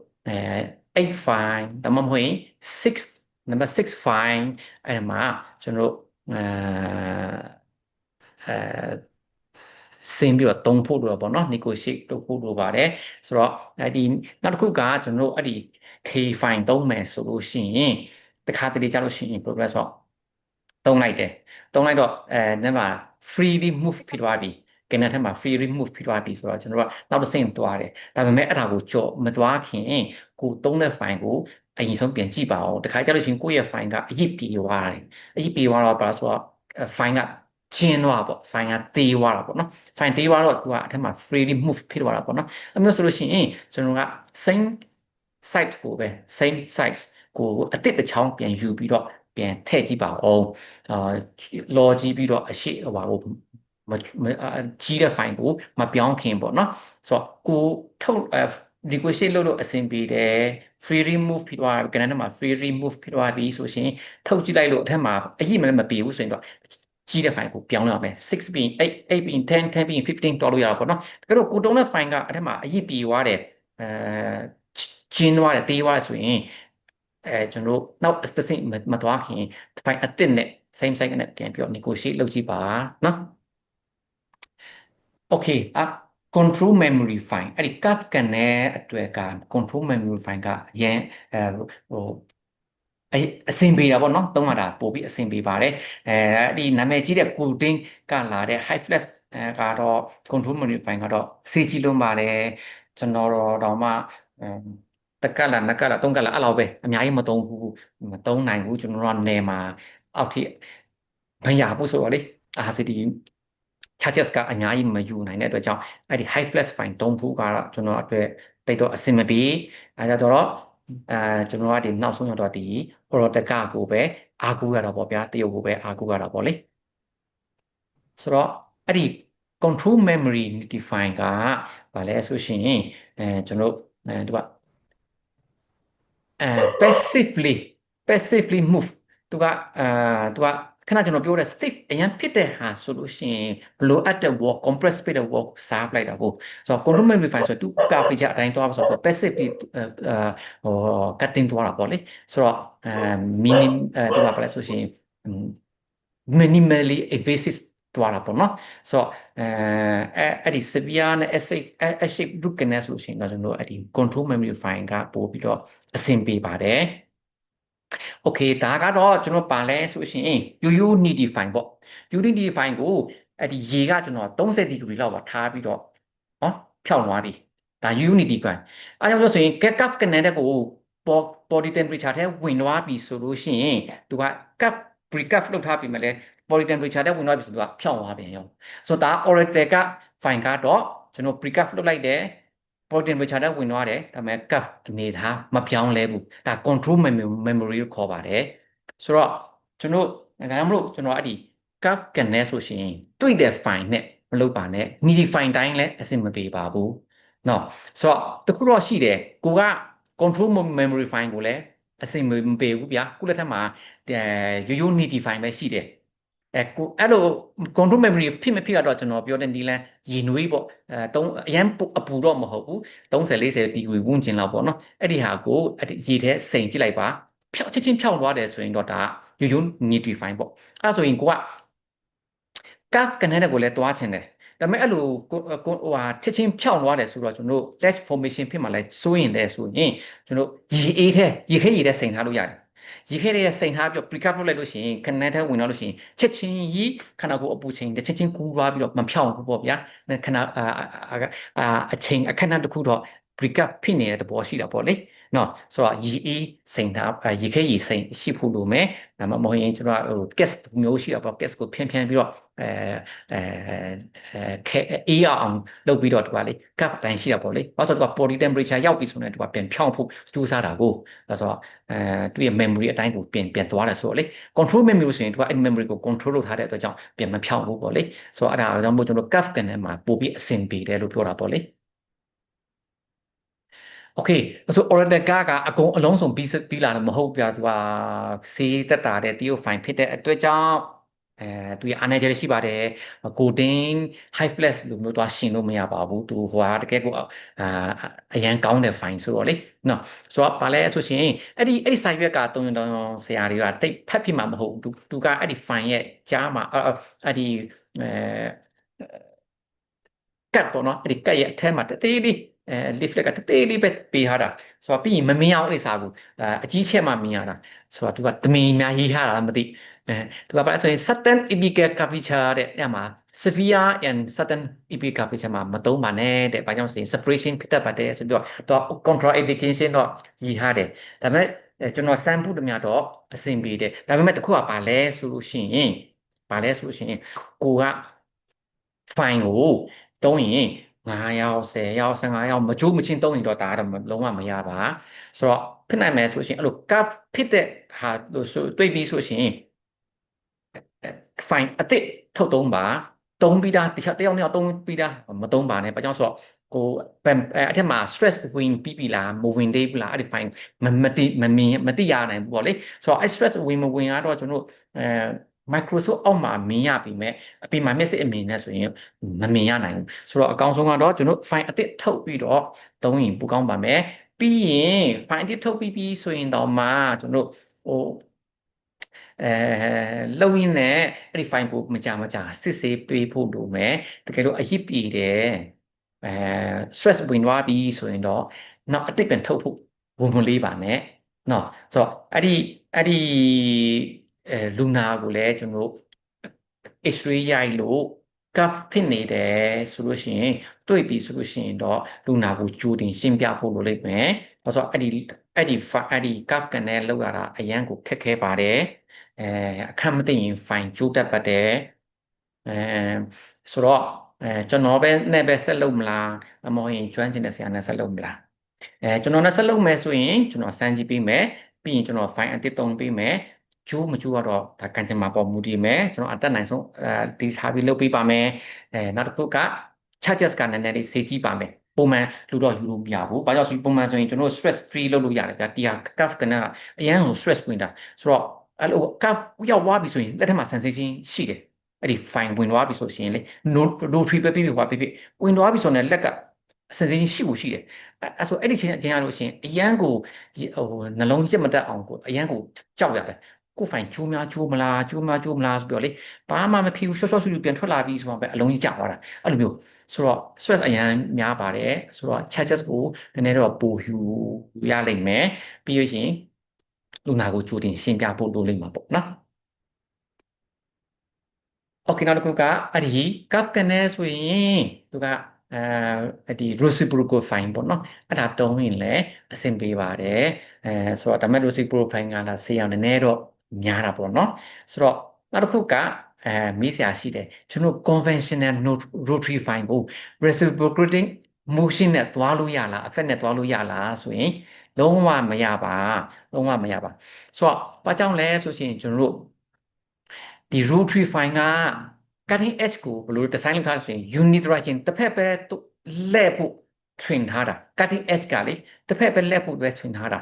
8 fine ဒါမှမဟုတ်ရင်6 number 6 fine အဲ့ဒါမှာကျွန်တော်ဆင်းပြီးတော့သုံးဖို့လိုပေါ့နော် negotiate လုပ်ဖို့လိုပါတယ်ဆိုတော့ဒီနောက်တစ်ခုကကျွန်တော်တို့အဲ့ဒီ K fine သုံးမယ်ဆိုလို့ရှိရင်တခါတလေကြလို့ရှိရင် progress တော့သုံးလိုက်တော့နံပါတ် freely move ဖြစ်သွားပြီကနက်ထက်မှာ freely move ဖြစ်သွားပြီဆိုတော့ကျွန်တော်တို့ကနောက်တစ်ဆင့်သွားတယ်ဒါပေမဲ့အဲ့ဒါကိုကြော်မသွားခင်ကိုသုံးတဲ့ file ကိုအရင်ဆုံးပြန်ကြည့်ပါဦးတခါကြလို့ရှိရင်ကိုယ့်ရဲ့ file ကအရစ်ပြေသွားတယ်အရစ်ပြေသွားတော့ဘာလို့ဆိုတော့ file ကကျင်းသွားပေါ့ file ကသေးသွားတာပေါ့နော် file သေးသွားတော့သူကအထက်မှာ freely move ဖြစ်သွားတာပေါ့နော်အဲ့မျိုးဆိုလို့ရှိရင်ကျွန်တော်က same size ကိုပဲ same size ကိုအတစ်တစ်ချောင်းပြန်ယူပြီးတော့ပြန်ထည့်ကြည့်ပါအောင်လော်ကြည့်ပြီးတော့အရှိဟိုပါကိုကြီးတဲ့ file ကိုမပြောင်းခင်ပေါ့နော်ဆိုတော့ကိုထုတ်negotiate လုပ်လို့အဆင်ပြေတယ် free remove ဖြစ်သွားကဏ္ဍမှာ free remove ဖြစ်သွားပြီဆိုရှင်ထုတ်ကြည့်လိုက်လို့အထက်မှာအရင်မလည်းမပြေဘူးဆိုရင်တော့ကြီးတဲ့ file ကိုပြောင်းရမယ်6ပြီး8ပြီး10 10ပြီး15တော်လို့ရတာပေါ့နော်တကယ်တော့ကိုတုံးတဲ့ file ကအထက်မှာအရင်ပြေသွားတယ်ကျင်းသွားတယ်တေးသွားတယ်ဆိုရင်ကျွန်တော်တို့နောက် specific မသွားခင် file အတစ်နဲ့ same size နဲ့ပြန်ပြီးတော့ negotiate လုပ်ကြည့်ပါနော် okay control memory file အဲ့ဒီ curve နဲ့အတွက်က control memory file ကအရင်ဟိုအဆင်ပြေတာပေါ့နော်သုံးရတာပို့ပြီးအဆင်ပြေပါတယ်ဒီနာမည်ကြီးတဲ့ coding ကလာတဲ့ high flash ကတော့ control memory file ကတော့စေးကြီးလုံးပါတယ်ကျွန်တော်တော့မှတက်ကလာနက်ကလာသုံးကလာအဲ့လောက်ပဲအများကြီးမသုံးနိုင်ဘူးကျွန်တော်တို့ကနေမှာအောက်ထိမရဘူးဆိုတော့လေRCD charges ကအများကြီးမယူနိုင်တဲ့အတွက်ကြောင့်အဲ့ဒီ high flash file သုံးဖို့ကတော့ကျွန်တော်အတွက်တိတ်တော့အဆင်မပြေအဲကြတော့ကျွန်တော်ကဒီနောက်ဆုံးရောက်တော့ဒီ Orotaka ကိုပဲအားကိုးရတာပေါ့ဗျာတရုတ်ကိုပဲအားကိုးရတာပေါ့လေဆိုတော့အဲ့ဒီ control memory define ကဘာလဲဆိုရှင်ကျွန်တော်သူကpassively move သူကခဏကျွန်တော်ပြောတဲ့ stiff အရင်ဖြစ်တဲ့ဟာဆိုလို့ရှိရင်ဘလိုအပ်တဲ့ wall compress ဖြစ်တဲ့ wall စားပလိုက်တာကိုဆိုတော့ control memory file ဆိုတော့သူက feature အတိုင်းသွားပါဆိုတော့ passively cutting သွားတာပေါ့လေဆိုတော့minim သူကဘာလဲဆိုရှင် minimally evasive သွားတာပေါ့နော်ဆိုတော့အဲ့ဒီ severe နဲ့ shape root canal ဆိုလို့ရှိရင်တော့ကျွန်တော်အဲ့ဒီ control memory file ကပို့ပြီးတော့အဆင်ပြေပါတယ်โอเคဒါကတော့ကျွန်တော်ပါလဲဆိုရှင်unity file ပေါ့ unity file ကိုအဲ့ဒီရေကကျွန်တော်30 degree လောက်ပါထားပြီးတော့နော်ဖြောင်းသွားပြီဒါ unity file အားကြောင့်လို့ဆိုရင် cup canal တဲ့ကို body temperature ထဲဝင်သွားပြီဆိုလို့ရှိရင်သူက cup pre-cup လုပ်ထားပြီမလဲ body temperature ထဲဝင်သွားပြီဆိုတော့ဖြောင်းသွားပြန်ရောဆိုတော့ဒါ oracle က file ကတော့ကျွန်တော် pre-cup လုပ်လိုက်တယ် body temperature နဲ့ဝင်သွားတယ်ဒါပေမဲ့ cuff အနေထားမပြောင်းလဲဘူးဒါ control memory လို့ခေါ်ပါတယ်ဆိုတော့ကျွန်တော်ဒါကြောင့်မလို့ကျွန်တော်အဲ့ဒီ curve ကန်နဲ့ဆိုရှင်တွေ့တဲ့ file နဲ့မလုပ်ပါနဲ့ needy file တိုင်းလည်းအဆင်မပြေပါဘူးเนาะဆိုတော့တခုတော့ရှိတယ်ကိုက control memory file ကိုလည်းအဆင်မပြေဘူးဗျာခုလက်ထက်မှာရိုးရိုး needy file ပဲရှိတယ်ကိုအဲ့လို control memory ဖြစ်မဖြစ်ကတော့ကျွန်တော်ပြောတဲ့နီလန်းရေနွေးပေါ့တုံးအရန်အပူတော့မဟုတ်ဘူး30 40ဒီဂရီဝန်းကျင်လောက်ပေါ့နော်အဲ့ဒီဟာကိုရေထဲစိန်ကြည့်လိုက်ပါဖြောက်ချက်ချင်းဖြောက်သွားတယ်ဆိုရင်တော့ဒါရိုးရိုး needy file ပေါ့အဲ့ဆိုရင်ကိုက curve ကနေကိုလည်းတွားချင်တယ်ဒါပေမဲ့အဲ့လိုဟိုဟာချက်ချင်းဖြောင်းသွားတယ်ဆိုတော့ကျွန်တော်တို့ dash formation ဖြစ်မှလည်းစိုးရင်လည်းဆိုရင်ကျွန်တော်ရေအေးထဲရေခဲရေထဲစိန်ထားလို့ရတယ်ရေခဲရေစိန်ထားပြီးတော့ precap လုပ်လိုက်လို့ရှိရင်ခဏထဲဝင်လာလို့ရှိရင်ချက်ချင်းကြီးခဏကိုအပူချိန်တစ်ချက်ချင်းကူးသွားပြီးတော့မဖြောင်းဘူးပေါ့ဗျာခဏအချိန်အခဏတစ်ခုတော့ precap ဖြစ်နေတဲ့သဘောရှိတာပေါ့လေနော်ဆိုတော့ရေအေးစိန်ထားရေခဲရေစိန်ရှိဖို့လိုမယ်ဒါမှမဟုတ်ရင်ကျွန်တော်ဟို gas မျိုးရှိတာပေါ့ gas ကိုဖြန်းပြီးတော့အေးအောင်လုပ်ပြီးတော့သူကလေ cup တိုင်းရှိတာပေါ့လေဘာလို့ဆိုတော့ body temperature ရောက်ပြီဆိုရင်သူကပြန်ဖြောင်းဖို့ကြိုးစားတာကိုဒါဆိုတော့သူ့ရဲ့ memory အတိုင်းကိုပြန်သွားတယ်ဆိုတော့လေ control memory ဆိုရင်သူကအဲ့ memory ကို control လုပ်ထားတဲ့အတွက်ကြောင့်ပြန်မဖြောင်းဘူးပေါ့လေဆိုတော့အဲ့ဒါကြောင့်မို့ကျွန်တော် cup ကနေမှာပို့ပြီးအဆင်ပြေတယ်လို့ပြောတာပေါ့လေโอเคဆို Oracle ကအကုန်အလုံးစုံပြီးလာတော့မဟုတ်ပြသူကစေးတက်တာတဲ့တရုတ် file ဖြစ်တဲ့အတွက်ကြောင့်သူရအားနေကြရရှိပါတယ် coding high flash လို့မျိုးသွားရှင်းလို့မရပါဘူးသူဟိုဟာတကယ်ကိုအရန်ကောင်းတဲ့ file ဆိုတော့လေနော်ဆိုတော့ဗာလဲဆိုရှင်အဲ့ဒီ site ရွက်ကတုံးဆရာတွေကတိတ်ဖတ်ဖြစ်မှာမဟုတ်ဘူးသူကအဲ့ဒီ file ရဲ့ကြားမှာအဲ့ဒီကတ်ပေါ့နော်အဲ့ဒီကတ်ရဲ့အထက်မှာတသေးလေးleaflet ကတသေးလေးပဲပေးထားတာဆိုတော့ပြီးရင်မမြင်အောင်အဲ့ဒီစာကိုအကြီးချက်မှမြင်ရတာဆိုတော့သူကတမင်များရေးထားတာမသိသူကဘာလဲဆိုရင် certain epical curvature တဲ့အဲ့မှာ severe and certain epical curvature မှာမသုံးပါနဲ့တဲ့ဘာကြောင့်ဆိုရင် separation ဖြစ်တတ်ပါတယ်ဆိုတော့သူက contraindication တော့ရေးထားတယ်ဒါပေမဲ့ကျွန်တော်စမ်းဖို့တမျှတော့အဆင်ပြေတယ်ဒါပေမဲ့တခုကဘာလဲဆိုလို့ရှိရင်ကိုက fine ကိုတုံးရင်9ယောက်10ယောက်15ယောက်မကြိုးမချင်းတုံးရင်တော့ဒါတော့လုံးဝမရပါဆိုတော့ဖြစ်နိုင်မယ်ဆိုရှင်အဲ့လို cup ဖြစ်တဲ့ဟာလို့ဆိုတွေ့ပြီးဆိုရှင် fine အစ်စ်ထုတ်သုံးပါတုံးပြီးသားတခြားတယောက်နဲ့တုံးပြီးသားမတုံးပါနဲ့ဘာကြောင့်ဆိုတော့ကိုအဲ့ထက်မှာ stress ဝင်ပြီးပြီလားမဝင်သေးဘူးလားအဲ့ဒီ fine မသိရနိုင်ဘူးပေါ့လေဆိုတော့အဲ့ stress ဝင်မဝင်ကတော့ကျွန်တော်Microsoft အောက်မှာမြင်ရပြီမဲ့အပြင်မှာမျက်စိအမြင်နဲ့ဆိုရင်မမြင်ရနိုင်ဘူးဆိုတော့အကောင်းဆုံးကတော့ကျွန်တော် file အစ်စ်ထုတ်ပြီးတော့သုံးရင်ပိုကောင်းပါမယ်ပြီးရင် file အစ်စ်ထုတ်ပြီးပြီဆိုရင်တော့မှကျွန်တော်ဟိုလှုပ်ရင်းနဲ့အဲ့ဒီ file ကိုမကြစစ်ဆေးပေးဖို့လိုမယ်တကယ်လို့အရစ်ပြည်တယ်stress ဝင်သွားပြီဆိုရင်တော့နောက်အတိတ်ပြန်ထုတ်ဖို့ဝန်လေးပါနဲ့နော်ဆိုတော့အဲ့ဒီလူနာကိုလည်းကျွန်တော် X-ray ရိုက်လို့ cuff ဖြစ်နေတယ်ဆိုလို့ရှိရင်တွေ့ပြီဆိုလို့ရှိရင်တော့လူနာကိုကြိုတင်ရှင်းပြဖို့လိုလိမ့်မယ်။ဒါဆိုအဲ့ဒီ cuff ကနေလောက်ရတာအရန်ကိုခက်ခဲပါတယ်။အခက်မသိရင် fine ကျိုးတတ်ပါတယ်။ဆိုတော့ကျွန်တော်ပဲဆက်လုပ်မလားမဟုတ်ရင်ကျွမ်းကျင်တဲ့ဆရာနဲ့ဆက်လုပ်မလား။ကျွန်တော်နဲ့ဆက်လုပ်မယ်ဆိုရင်ကျွန်တော်စမ်းကြည့်ပေးမယ်။ပြီးရင်ကျွန်တော် fine အတစ်သုံးပေးမယ်။ကျိုးမကျိုးကတော့ဒါကန်ချင်မှာပေါ်မူတည်မယ်ကျွန်တော်အတက်နိုင်ဆုံးဒီထားပြီးလုပ်ပေးပါမယ်နောက်တစ်ခုက charges ကနည်းနည်းလေးစေးကြည့်ပါမယ်ပုံမှန်လူတော့ယူလို့မရဘူးဘာကြောင့်ဆိုပုံမှန်ဆိုရင်ကျွန်တော် stress free လုပ်လို့ရတယ်ဗျာဒီဟာ cuff ကနအရန်ကို stress ဝင်တာဆိုတော့အဲ့လို cuff ရောက်သွားပြီဆိုရင်လက်ထက်မှာ sensation ရှိတယ်အဲ့ဒီ fine ဝင်သွားပြီဆိုရှင်လေ no tree ပဲပြီးပြီဟွာပြီးဝင်သွားပြီဆိုရင်လက်က sensation ရှိတယ်အဲ့ဆိုအဲ့ဒီချင်းရလို့ရှင်အရန်ကိုဟိုနှလုံးချက်မတက်အောင်ကိုအရန်ကိုကြောက်ရတယ်ကိုဖိုင်ကျိုးများကျိုးမလားဆိုပြီးတော့လေဘာမှမဖြစ်ဘူးရှော့ဆူပြန်ထွက်လာပြီးဆိုတော့ပဲအလုံးကြီးကျသွားတာအဲ့လိုမျိုးဆိုတော့ stress အရန်များပါတယ်ဆိုတော့ charges ကိုနည်းနည်းတော့ပိုယူရလိမ့်မယ်ပြီးရရှင်လူနာကိုကြိုတင်ရှင်းပြဖို့လိုလိမ့်မှာပေါ့နော်โอเคနောက်တစ်ခုကအဲ့ဒီ cup ကနေဆိုရင်သူကဒီ reciprocal fine ပေါ့နော်အဲ့ဒါတုံးရင်လည်းအဆင်ပြေပါတယ်ဆိုတော့ဒါမဲ့ reciprocal fine ကလာဆေးအောင်နည်းနည်းတော့များတာပေါ့နော်ဆိုတော့နောက်တစ်ခုကမေးစရာရှိတယ်ကျွန်တော် conventional rotary fine ကို reciprocating motion နဲ့သွားလို့ရလား effect နဲ့သွားလို့ရလားဆိုရင်လုံးဝမရပါဆိုတော့ဘာကြောင့်လဲဆိုရှင်ကျွန်တော်တို့ ဒီ rotary fine က cutting edge ကိုဘယ်လို design လုပ်ထားလဲဆိုရင် unidirection တစ်ဖက်ပဲလဲဖို့ train ထားတာ cutting edge ကလေတစ်ဖက်ပဲလဲဖို့ပဲ train ထားတာ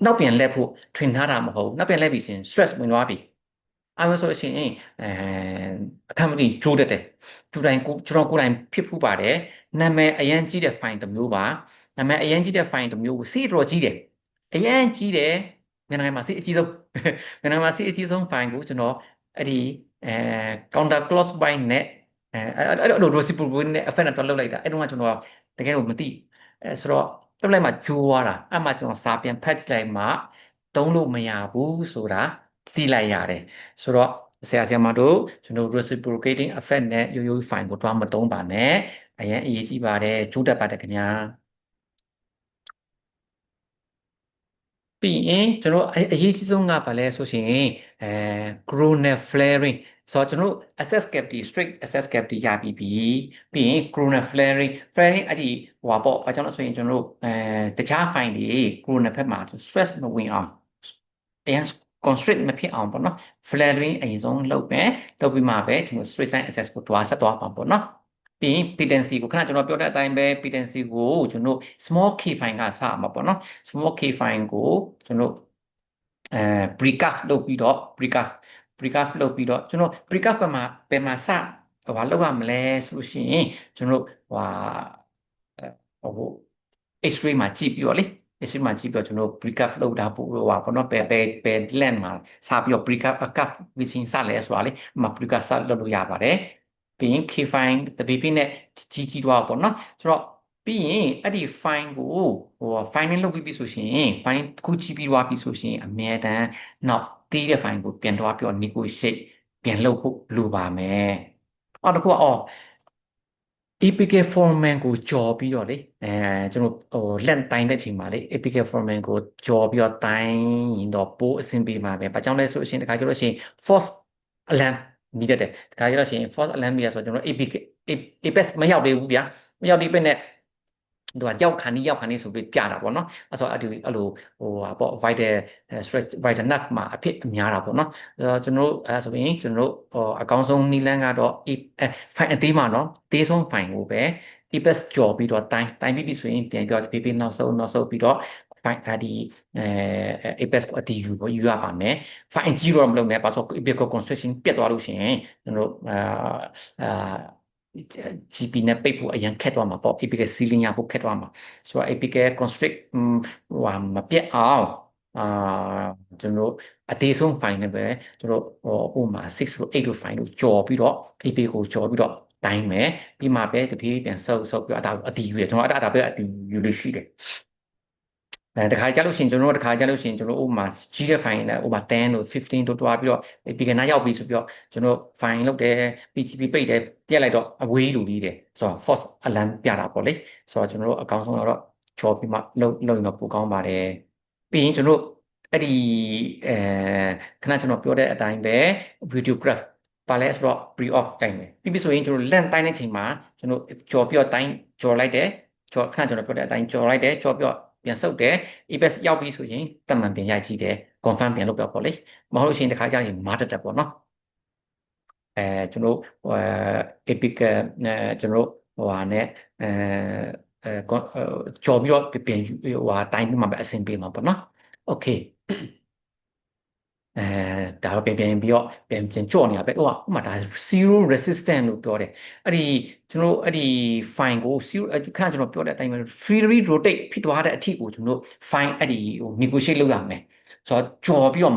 နောက်ပြန်လဲဖို့ train ထားတာမဟုတ်ဘူးနောက်ပြန်လဲပြီးရင် stress ဝင်သွားပြီအဲ့လိုဆိုလို့ရှိရင်အခမ်းမတိကျိုးတက်တယ်ကျွန်တော်ကိုယ်တိုင်ဖြစ်ဖူးပါတယ်နာမည်အရန်ကြီးတဲ့ fine တစ်မျိုးပါနာမည်အရန်ကြီးတဲ့ fine တစ်မျိုးကိုစီးတော်ကြီးတယ်အရန်ကြီးတယ်မြန်မာနိုင်ငံမှာစီးအကြီးဆုံးမြန်မာနိုင်ငံမှာစီးအကြီးဆုံး fine ကိုကျွန်တော်အဲ့ဒီcounter clause by နဲ့အဲ့လို reciprocal နဲ့ effect နဲ့တော့လုပ်လိုက်တာအဲ့တော့ကျွန်တော်တကယ်တော့မသိဆိုတော့လုပ်လိုက်မှကျိုးသွားတာအဲ့မှကျွန်တော်စာပြန်ဖတ်လိုက်မှသုံးလို့မရဘူးဆိုတာသိလိုက်ရတယ်ဆိုတော့ဆရာမတို့ကျွန်တော် reciprocating effect နဲ့ရိုးရိုး fine ကိုတွားမသုံးပါနဲ့အရင်အရေးကြီးပါတယ်ကျိုးတတ်ပါတယ်ခင်ဗျာပြီးရင်ကျွန်တော်အရေးကြီးဆုံးကဘာလဲဆိုရှင်coronal flaring ဆိုတော့ကျွန်တော် access cavity strict access cavity ရပြီးပြီးရင် coronal flaring အဲ့ဒီဟိုပါပေါ့ဘာကြောင့်လဲဆိုရင်ကျွန်တော်တို့တခြား fine တွေ coronal ဘက်မှာ stress မဝင်အောင်အရင် constrict မဖြစ်အောင်ပေါ့နော် flaring အရင်ဆုံးလုပ်မယ်လုပ်ပြီးမှပဲကျွန်တော် straight line access ကိုတွားဆက်သွားပါပေါ့နော်ပြီးရင် patency ကိုခဏကျွန်တော်ပြောတဲ့အတိုင်းပဲ patency ကိုကျွန်တော် small k file ကစမှာပေါ့နော် small k file ကိုကျွန်တော်precaf လုပ်ပြီးတော့ precaf လုပ်ပြီးတော့ကျွန်တော် precaf ဘယ်မှာစဘာလုပ်ရမလဲဆိုလို့ရှိရင်ကျွန်တော်ဟို X-ray မှာကြည့်ပြီးတော့လေ X-ray မှာကြည့်ပြီးတော့ကျွန်တော် precaf လုပ်တာပို့လို့ပါပေါ့နော်ပဲ length မှာစပြီးတော့ precaf ပြီးချင်းစလဲဆိုတာလေမှာ precaf စလုပ်လို့ရပါတယ်ပြီးရင် k file တပိပိနဲ့ကြီးသွားပေါ့နော်ဆိုတော့ပြီးရင်အဲ့ဒီ file ကိုfile လုပ်ပြီးဆိုရှင် file တစ်ခုကြည့်ပြီးသွားပြီဆိုရှင်အမြဲတမ်းနောက်တီးတဲ့ file ကိုပြန်သွားပြီးတော့ negotiate ပြန်လုပ်ဖို့လိုပါမယ်အော်တခုAPK format ကိုကြော်ပြီးတော့လေကျွန်တော်လက်တိုင်းတဲ့အချိန်မှာလေ APK format ကိုကြော်ပြီးတော့တိုင်းရင်တော့ပိုးအဆင်ပြေမှာပဲ။ဘာကြောင့်လဲဆိုလို့ရှိရင်တခါကျလို့ရှိရင် false alarm မိတတ်တယ်။တခါကျလို့ရှိရင် false alarm မိရဆိုတော့ကျွန်တော် APK APEX မရောက်သေးဘူးဗျာ။မရောက်သေးပဲနဲ့သူကရောက်ခါနီးဆိုပြီးပြတာပေါ့နော်အဲ့ဆိုအဲ့လိုဟိုဟာပေါ့ vital stretch vital nerve မှာအဖြစ်အများတာပေါ့နော်ကျွန်တော်တို့အဲဆိုရင်ကျွန်တော်တို့အကောင်းဆုံးနီလန်းကတော့ fine အသေးမှာနော်တေးဆုံး fine ကိုပဲ EPS ကြော်ပြီးတော့တိုင်းပြီးဆိုရင်ပြန်ပြောဖြည်းဖြည်းနောက်ဆုံးပြီးတော့ fine ဒီEPS ကိုအတီယူရပါမယ် fine ကြီးတော့မလုပ်နဲ့ဘာလို့ EPS construction ပြတ်သွားလို့ရှိရင်ကျွန်တော်တို့GP နဲ့ပိတ်ဖို့အရင်ခက်သွားမှာပေါ့ APK ceiling ရဖို့ခက်သွားမှာဆိုတော့ APK constrict ဟိုမပြတ်အောင်ကျွန်တော်အသေးဆုံး file နဲ့ပဲကျွန်တော်ဥပမာ6လို့8လို့ file လို့ကြော်ပြီးတော့ APK ကိုကြော်ပြီးတော့တိုင်းမယ်ပြီးမှပဲတပြေးပြန်ဆုပ်ပြီးတော့အတီးယူတယ်ကျွန်တော်အဲ့ဒါပဲအတီးယူလို့ရှိတယ်တခါကြလို့ရှိရင်ကျွန်တော်တို့တခါကြလို့ရှိရင်ကျွန်တော်ဥပမာကြီးတဲ့ file နဲ့ဥပမာ10လို့15တို့တွားပြီးတော့ APK နားရောက်ပြီဆိုပြီးတော့ကျွန်တော် file လုပ်တယ် PGP ပိတ်တယ်ပြက်လိုက်တော့အဝေးလူကြီးတယ်ဆိုတော့ false alarm ပြတာပေါ့လေဆိုတော့ကျွန်တော်တို့အကောင်းဆုံးတော့ချော်ပြီးမှလုပ်ရင်တော့ပိုကောင်းပါတယ်ပြီးရင်ကျွန်တော်အဲ့ဒီခဏကျွန်တော်ပြောတဲ့အတိုင်းပဲ videograph ပါလဲဆိုတော့ pre-op တိုင်းပဲပြီးဆိုရင်ကျွန်တော် length တိုင်းတဲ့ချိန်မှာကျွန်တော်ကြော်ပြီးတော့တိုင်းကြော်လိုက်တယ်ခဏကျွန်တော်ပြောတဲ့အတိုင်းကြော်လိုက်တယ်ကြော်ပြီးတော့ပြန်ဆုပ်တယ် EPS ရောက်ပြီဆိုရင်တမန်ပြန်ရိုက်ကြည့်တယ် confirm ပြန်လုပ်တော့ပေါ့လေမဟုတ်လို့ရှိရင်တခါကျရင်မားတက်ပေါ့နော်ကျွန်တော်epic ကျွန်တော်ဟိုဟာနဲ့ကြော်ပြီးတော့ပြန်ဟိုဟာတိုင်းမှာပဲအဆင်ပြေမှာပေါ့နော် okay ဒါတော့ပြန်ပြီးတော့ပြန်ကြော့နေတာပဲဥပမာဒါ zero resistance လို့ပြောတယ်အဲ့ဒီကျွန်တော်အဲ့ဒီ fine ကို zero ခဏကျွန်တော်ပြောတဲ့အတိုင်းပဲ freely rotate ဖြစ်သွားတဲ့အထိကိုကျွန်တော် fine အဲ့ဒီဟို negotiate လုပ်ရမယ်ဆိုတော့ကြော်ပြီးတော့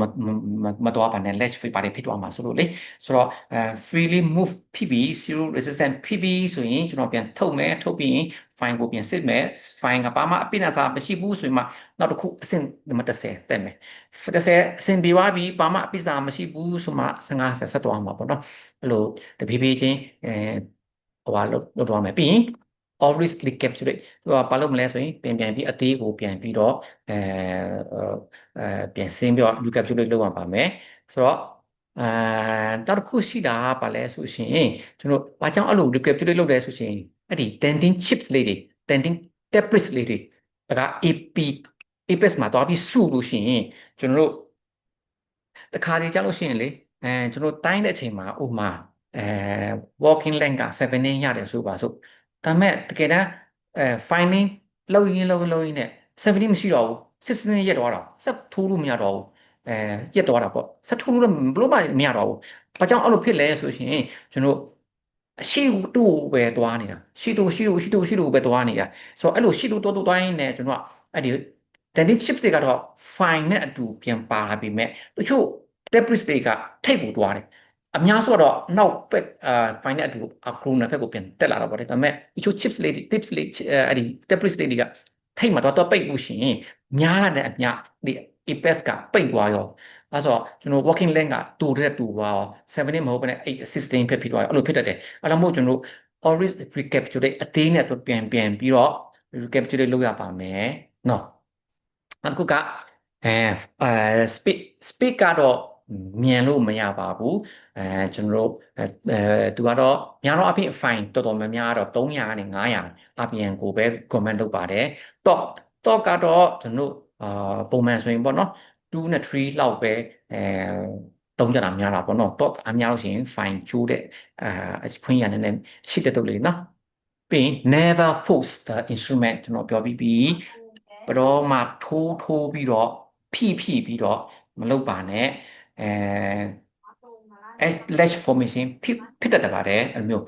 မသွားပါနဲ့ latch free ပါတယ်ဖြစ်သွားမှာဆိုလို့လေဆိုတော့freely move ဖြစ်ပြီး zero resistance ဖြစ်ပြီးဆိုရင်ကျွန်တော်ပြန်ထုတ်မယ်ထုတ်ပြီးရင် fine ကိုပြန်စစ်မယ် fine ကဘာမှအပြစ်နာစာမရှိဘူးဆိုရင်မှနောက်တစ်ခုအဆင့်နံပါတ်30တက်မယ်30အဆင့်ပြေသွားပြီဘာမှအပြစ်စာမရှိဘူးဆိုမှ15ဆက်သွားမှာပေါ့နော်အဲ့လိုတဖြည်းဖြည်းချင်းဟိုဟာလုပ်သွားမယ်ပြီးရင် always recapitulate သူကဘာလုပ်မလဲဆိုရင်ပြန်ပြီးအသေးကိုပြန်ပြီးတော့ပြန်ဆင်းပြီးတော့ recapitulate လုပ်ရပါမယ်ဆိုတော့နောက်တစ်ခုရှိတာကဘာလဲဆိုရှင်ကျွန်တော်ဘာကြောင့်အဲ့လို recapitulate လုပ်လဲဆိုရှင်အဲ့ဒီ tenting chips လေးတွေ tenting tablets လေးတွေဒါက APEX မှာတွားပြီးစုလို့ရှိရင်ကျွန်တော်တို့တခါလေကြားလို့ရှိရင်လေ ကျွန်တော်တိုင်းတဲ့အချိန်မှာဥပမာအဲ walking length က7ရတယ်ဆိုပါစို့ဒါပေမဲ့တကယ်တမ်းfinding လောက်ရင်းနဲ့7မရှိတော့ဘူး16ရက်သွားတာဆက်ထိုးလို့မရတော့ဘူးရက်သွားတာပေါ့ဆက်ထိုးလို့လည်းဘလို့မှမရတော့ဘူးဘာကြောင့်အဲ့လိုဖြစ်လဲဆိုရှင်ကျွန်တော်ရှေ့တူပဲသွားနေတာရှေ့တူပဲသွားနေတာဆိုတော့အဲ့လိုရှေ့တူတော့သွားရင်းနဲ့ကျွန်တော်ကအဲ့ဒီ Danny chip တွေကတော့ fine နဲ့အတူပြန်ပါလာပြီမဲ့တချို့ debris တွေကထိပ်ကိုသွားတယ်အများစုကတော့နောက်ဘက်fine နဲ့အတူ corona ဘက်ကိုပြန်တက်လာတာပေါ့လေဒါပေမဲ့တချို့ chips လေး tips လေးအဲ့ဒီ debris လေးတွေကထိပ်မှာတော့ပိတ်လို့ရှိရင်များလာတဲ့အမျှဒီ apex ကပိတ်သွားရောအဲဆိုကျွန်တော် walking length ကတူတဲ့တူပါရော7မဟုတ်ဘဲနဲ့8 16ဖြစ်သွားရောအဲ့လိုဖြစ်တတ်တယ်အဲ့ဒါမို့ကျွန်တော် always recapitulate အသေးနဲ့ပြန်ပြီးတော့ recapitulate လုပ်ရပါမယ်နော်နောက်တစ်ခုကအဲအဲ speed ကတော့မြန်လို့မရပါဘူးကျွန်တော်တို့သူကတော့များတော့အပြင် fine တော်တော်များများတော့300နဲ့900 RPM ကိုပဲ comment လုပ်ပါတယ် top ကတော့ကျွန်တော်ပုံမှန်ဆိုရင်ပေါ့နော်2နဲ့3လောက်ပဲသုံးကြတာများတာပေါ့နော် top အများလို့ရှိရင် fine ကျိုးတဲ့အခွင့်အရေးနည်းနည်းရှိတဲ့တော့လေနော်ပြီးရင် never force the instrument ကျွန်တော်ပြောပြီးပြီဘယ်တော့မှထိုးပြီးတော့ဖိပြီးတော့မလုပ်ပါနဲ့lash formation ဖြစ်တတ်ပါတယ်အဲ့လိုမျိုး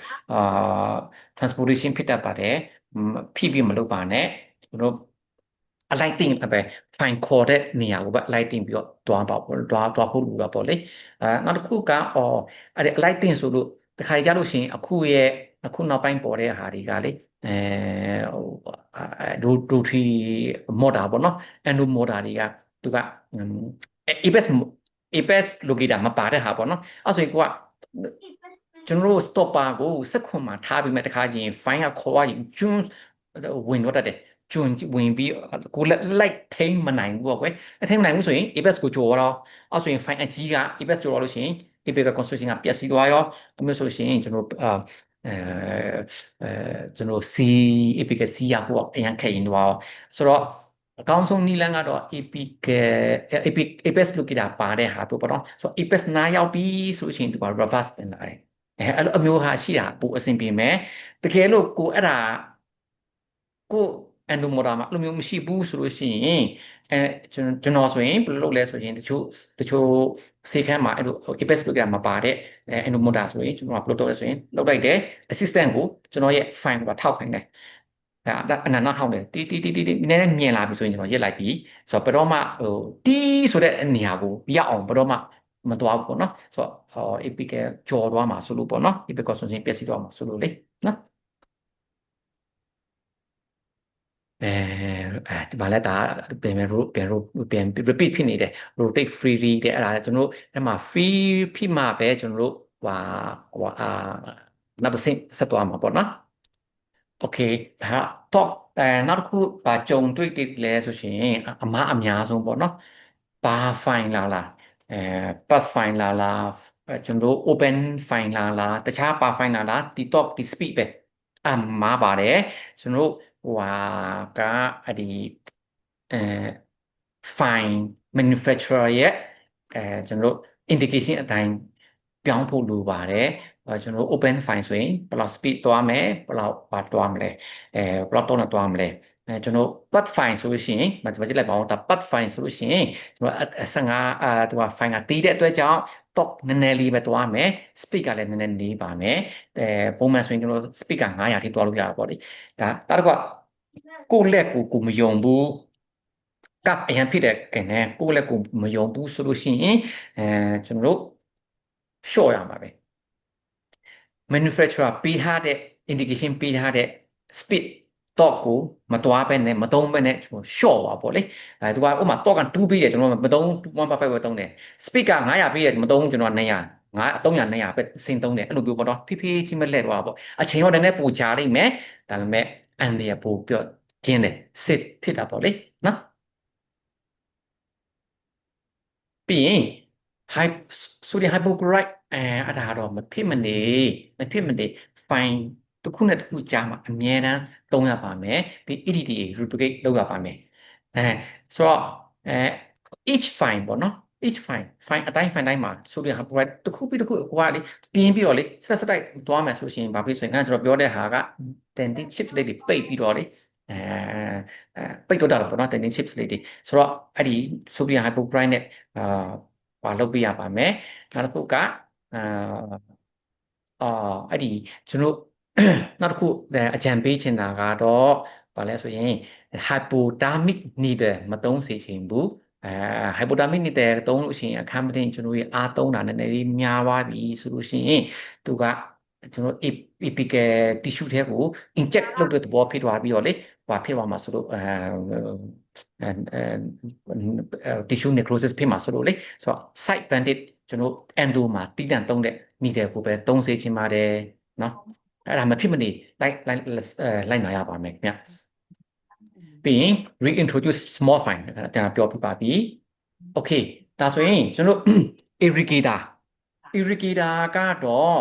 transportation ဖြစ်တတ်ပါတယ်ဖိပြီးမလုပ်ပါနဲ့ကျွန်တော်အလိုက်တင်ပဲ fine ခေါ်တဲ့နေရာကိုပဲအလိုက်တင်ပြီးတော့တွားဖို့လိုတာပေါ့လေနောက်တစ်ခုကအဲ့ဒီအလိုက်တင်ဆိုလို့တခါကြလို့ရှိရင်အခုနောက်ပိုင်းပေါ်တဲ့ဟာတွေကလေဒိုထရီမော်တာပေါ့နော်အန်ဒိုမော်တာတွေကသူက Apex locator မပါတဲ့ဟာပေါ့နော်အဲ့ဆိုရင်ကိုကကျွန်တော်တို့ stopper ကိုစက်ခွန်မှာထားပြီးမှတခါချင်း fine ကခေါ်ရရင်ကျွန်းဝင်တော့တတ်တယ်ကျွန်းဝင်ပြီးကိုလိုက်ထိန်းမနိုင်ဘူးပေါ့ကွယ်ထိန်းမနိုင်ဘူးဆိုရင် Apex ကိုကြော်တော့အဲ့ဆိုရင် fine အကြီးက Apex ကြော်လို့ရှိရင် Apex construction ကပျက်စီးသွားရောအမျိုးဆိုရှင်ကျွန်တော်ကျွန်တော် C Apex C ရဖို့အရင်ခက်ရင်တော့ဆိုတော့အကောင်းဆုံးနည်းလမ်းကတော့ Apex လို့ကြတာပါတဲ့ဟာပေါ့နော်ဆိုတော့ Apex နားရောက်ပြီဆိုရှင်ဒီပါ reverse ပြန်လာတယ်အဲ့လိုအမျိုးဟာရှိတာပိုအဆင်ပြေမယ်တကယ်လို့ကိုအဲ့ဒါကိုအန်ဒိုမိုတာမှာအဲ့လိုမျိုးမရှိဘူးဆိုလို့ရှိရင်ကျွန်တော်ဆိုရင်ဘယ်လိုလုပ်လဲဆိုရင်တချို့စေခန်းမှာအဲ့လို Apex လို့ကြတာမပါတဲ့အန်ဒိုမိုတာဆိုရင်ကျွန်တော်ကဘယ်လိုလုပ်လဲဆိုရင်လုပ်လိုက်တယ် assistant ကိုကျွန်တော်ရဲ့ file ကိုထောက်ခိုင်းတယ်အနန္တထောက်တယ်တီနည်းနည်းမြင်လာပြီဆိုရင်ကျွန်တော်ရက်လိုက်ပြီဆိုတော့ဘယ်တော့မှတီဆိုတဲ့နေရာကိုရောက်အောင်ဘယ်တော့မှမသွားဘူးပေါ့နော်ဆိုတော့epic ကြော်သွားမှာဆိုလို့ပေါ့နော် epic ကိုဆိုရင်ပြည့်စည်သွားမှာဆိုလို့လေနော်ဒီမှာလည်းဒါပြန် repeat ဖြစ်နေတယ် rotate freely တဲ့အဲ့ဒါကျွန်တော်တို့အဲ့မှာ free ဖြစ်မှာပဲကျွန်တော်တို့ဟိုနောက်တစ်ဆင့်ဆက်သွားမှာပေါ့နော်โอเคဒါတော့နောက်တစ်ခုကြုံတွေ့တယ်လဲဆိုရှင်အများဆုံးပေါ့နော်ဘာ file လာအဲ path file လာကျွန်တော်တို့ open file လာတခြားပါ file လာ TikTok ဒီ speed ပဲမှားပါတယ်ကျွန်တော်တို့ဟိုဟာကအဲ့ဒီအဲ file manufacturer ရဲ့ကျွန်တော်တို့ indication အတိုင်းပြောင်းဖို့လိုပါတယ်ကျွန်တော်တို့ open file ဆိုရင်ဘယ်လောက် speed သွားမယ်ဘယ်လောက်သွားမလဲဘယ်လောက်တော့သွားမလဲကျွန်တော် path file ဆိုလို့ရှိရင်မကြည့်လိုက်ပါဦးဒါ path file ဆိုလို့ရှိရင်ကျွန်တော်15သူက file ကတီးတဲ့အတွက်ကြောင့် top နည်းနည်းလေးပဲသွားမယ် speed ကလည်းနည်းနည်းနေပါမယ်ပုံမှန်ဆိုရင်ကျွန်တော် speed က900ထိသွားလို့ရတာပေါ့လေဒါတစ်ခါကိုလက်ကိုမယုံဘူးကအရင်ဖြစ်တဲ့ကနေကိုလက်ကိုမယုံဘူးဆိုလို့ရှိရင်ကျွန်တော်တို့ short ရမှာပဲ manufacturer ပေးထားတဲ့ indication ပေးထားတဲ့ speed torque ကိုမတွားပဲနဲ့မသုံးပဲနဲ့ကျွန်တော် short ပါပေါ့လေသူကဥပမာ torque က2ပေးတယ်ကျွန်တော်မသုံး1.5ပဲသုံးတယ် speed က900ပေးတယ်မသုံးကျွန်တော်200 300 200ပဲစင်သုံးတယ်အဲ့လိုပြောပေါ့နော်ဖြည်းချင်းပဲလက်သွားပေါ့အချိန်တော့နည်းနည်းပိုကြာလိမ့်မယ်ဒါပေမဲ့အန်ဒီရပိုပြောကျင်းတယ် safe ဖြစ်တာပေါ့လေနော်ပြီးရင် high sodium hypochlorite အဲ့ဒါတော့မဖြစ်မနေ fine တစ်ခုနဲ့တစ်ခုကြားမှာအမြဲတမ်းသုံးရပါမယ်ပြီး EDTA replicate လုပ်ရပါမယ်အဲဆိုတော့each fine ပေါ့နော် each fine အတိုင်း fine တိုင်းမှာဆိုဒီ hydrochloride တစ်ခုပြီးတစ်ခုဟိုကလေပြင်းပြီးတော့လေဆက်တိုက်သွားမယ်ဆိုရှင်ဘာဖြစ်ဆိုရင်ကျွန်တော်ပြောတဲ့ဟာက tendon chips လေးတွေပိတ်ပြီးတော့လေပိတ်တော့တာပေါ့နော် tendon chips လေးတွေဆိုတော့အဲ့ဒီ sodium hypochlorite နဲ့ဘာလုပ်ပြရပါမယ်နောက်တစ်ခုကအဲ့ဒီကျွန်တော်နောက်တစ်ခုအကြံပေးချင်တာကတော့ဘာလဲဆိုရင် hypodermic needle မသုံးစေချင်ဘူးhypodermic needle သုံးလို့ရှိရင်အခမ်းမတင်ကျွန်တော်အားသုံးတာနည်းနည်းလေးများသွားပြီဆိုလို့ရှိရင်သူကကျွန်တော် epical tissue ထဲကို inject လုပ်တဲ့သဘောဖြစ်သွားပြီးတော့လေဘာဖြစ်သွားမှာဆိုလို့tissue necrosis ဖြစ်မှာဆိုလို့လေဆိုတော့ side bandage ကျွန်တော် endo မှာတီးတန့်သုံးတဲ့ needle ကိုပဲသုံးစေချင်ပါတယ်เนาะအဲ့ဒါမဖြစ်မနေလိုက်နာရပါမယ်ခင်ဗျပြီးရင် reintroduce small fine ကျွန်တော်ပြောပြပါပြီ okay ဒါဆိုရင်ကျွန်တော် irrigator ကတော့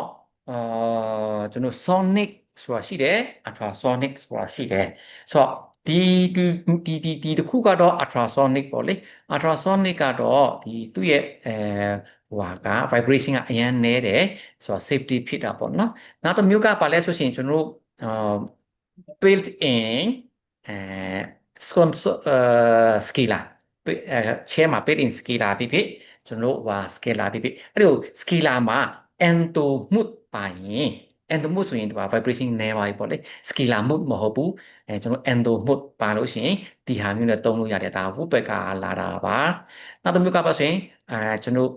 ကျွန်တော် sonic ဆိုတာရှိတယ် ultrasonic ဆိုတာရှိတယ်ဆိုတော့ဒီတစ်ခုကတော့ ultrasonic ပေါ့လေ ultrasonic ကတော့ဒီသူ့ရဲ့ဟိုက vibration ကအရင်နည်းတယ်ဆိုတော့ safety ဖြစ်တာပေါ့နော်နောက်တစ်မျိုးကပါလဲဆိုရှင်ကျွန်တော်တို့built in scalar ချဲမှာ built in scalar ဖြစ်ကျွန်တော်တို့ဟာ scalar ဖြစ်အဲ့လို scalar မှာ endo mood ပါရင် endo mood ဆိုရင်ဒီမှာ vibration နည်းပါပြီပေါ့လေ scalar mood မဟုတ်ဘူးကျွန်တော် endo mood ပါလို့ရှိရင်ဒီဟာမျိုးနဲ့သုံးလို့ရတယ်ဒါဝုဘက်ကလာတာပါနောက်တစ်မျိုးကပါဆိုရင်ကျွန်တော်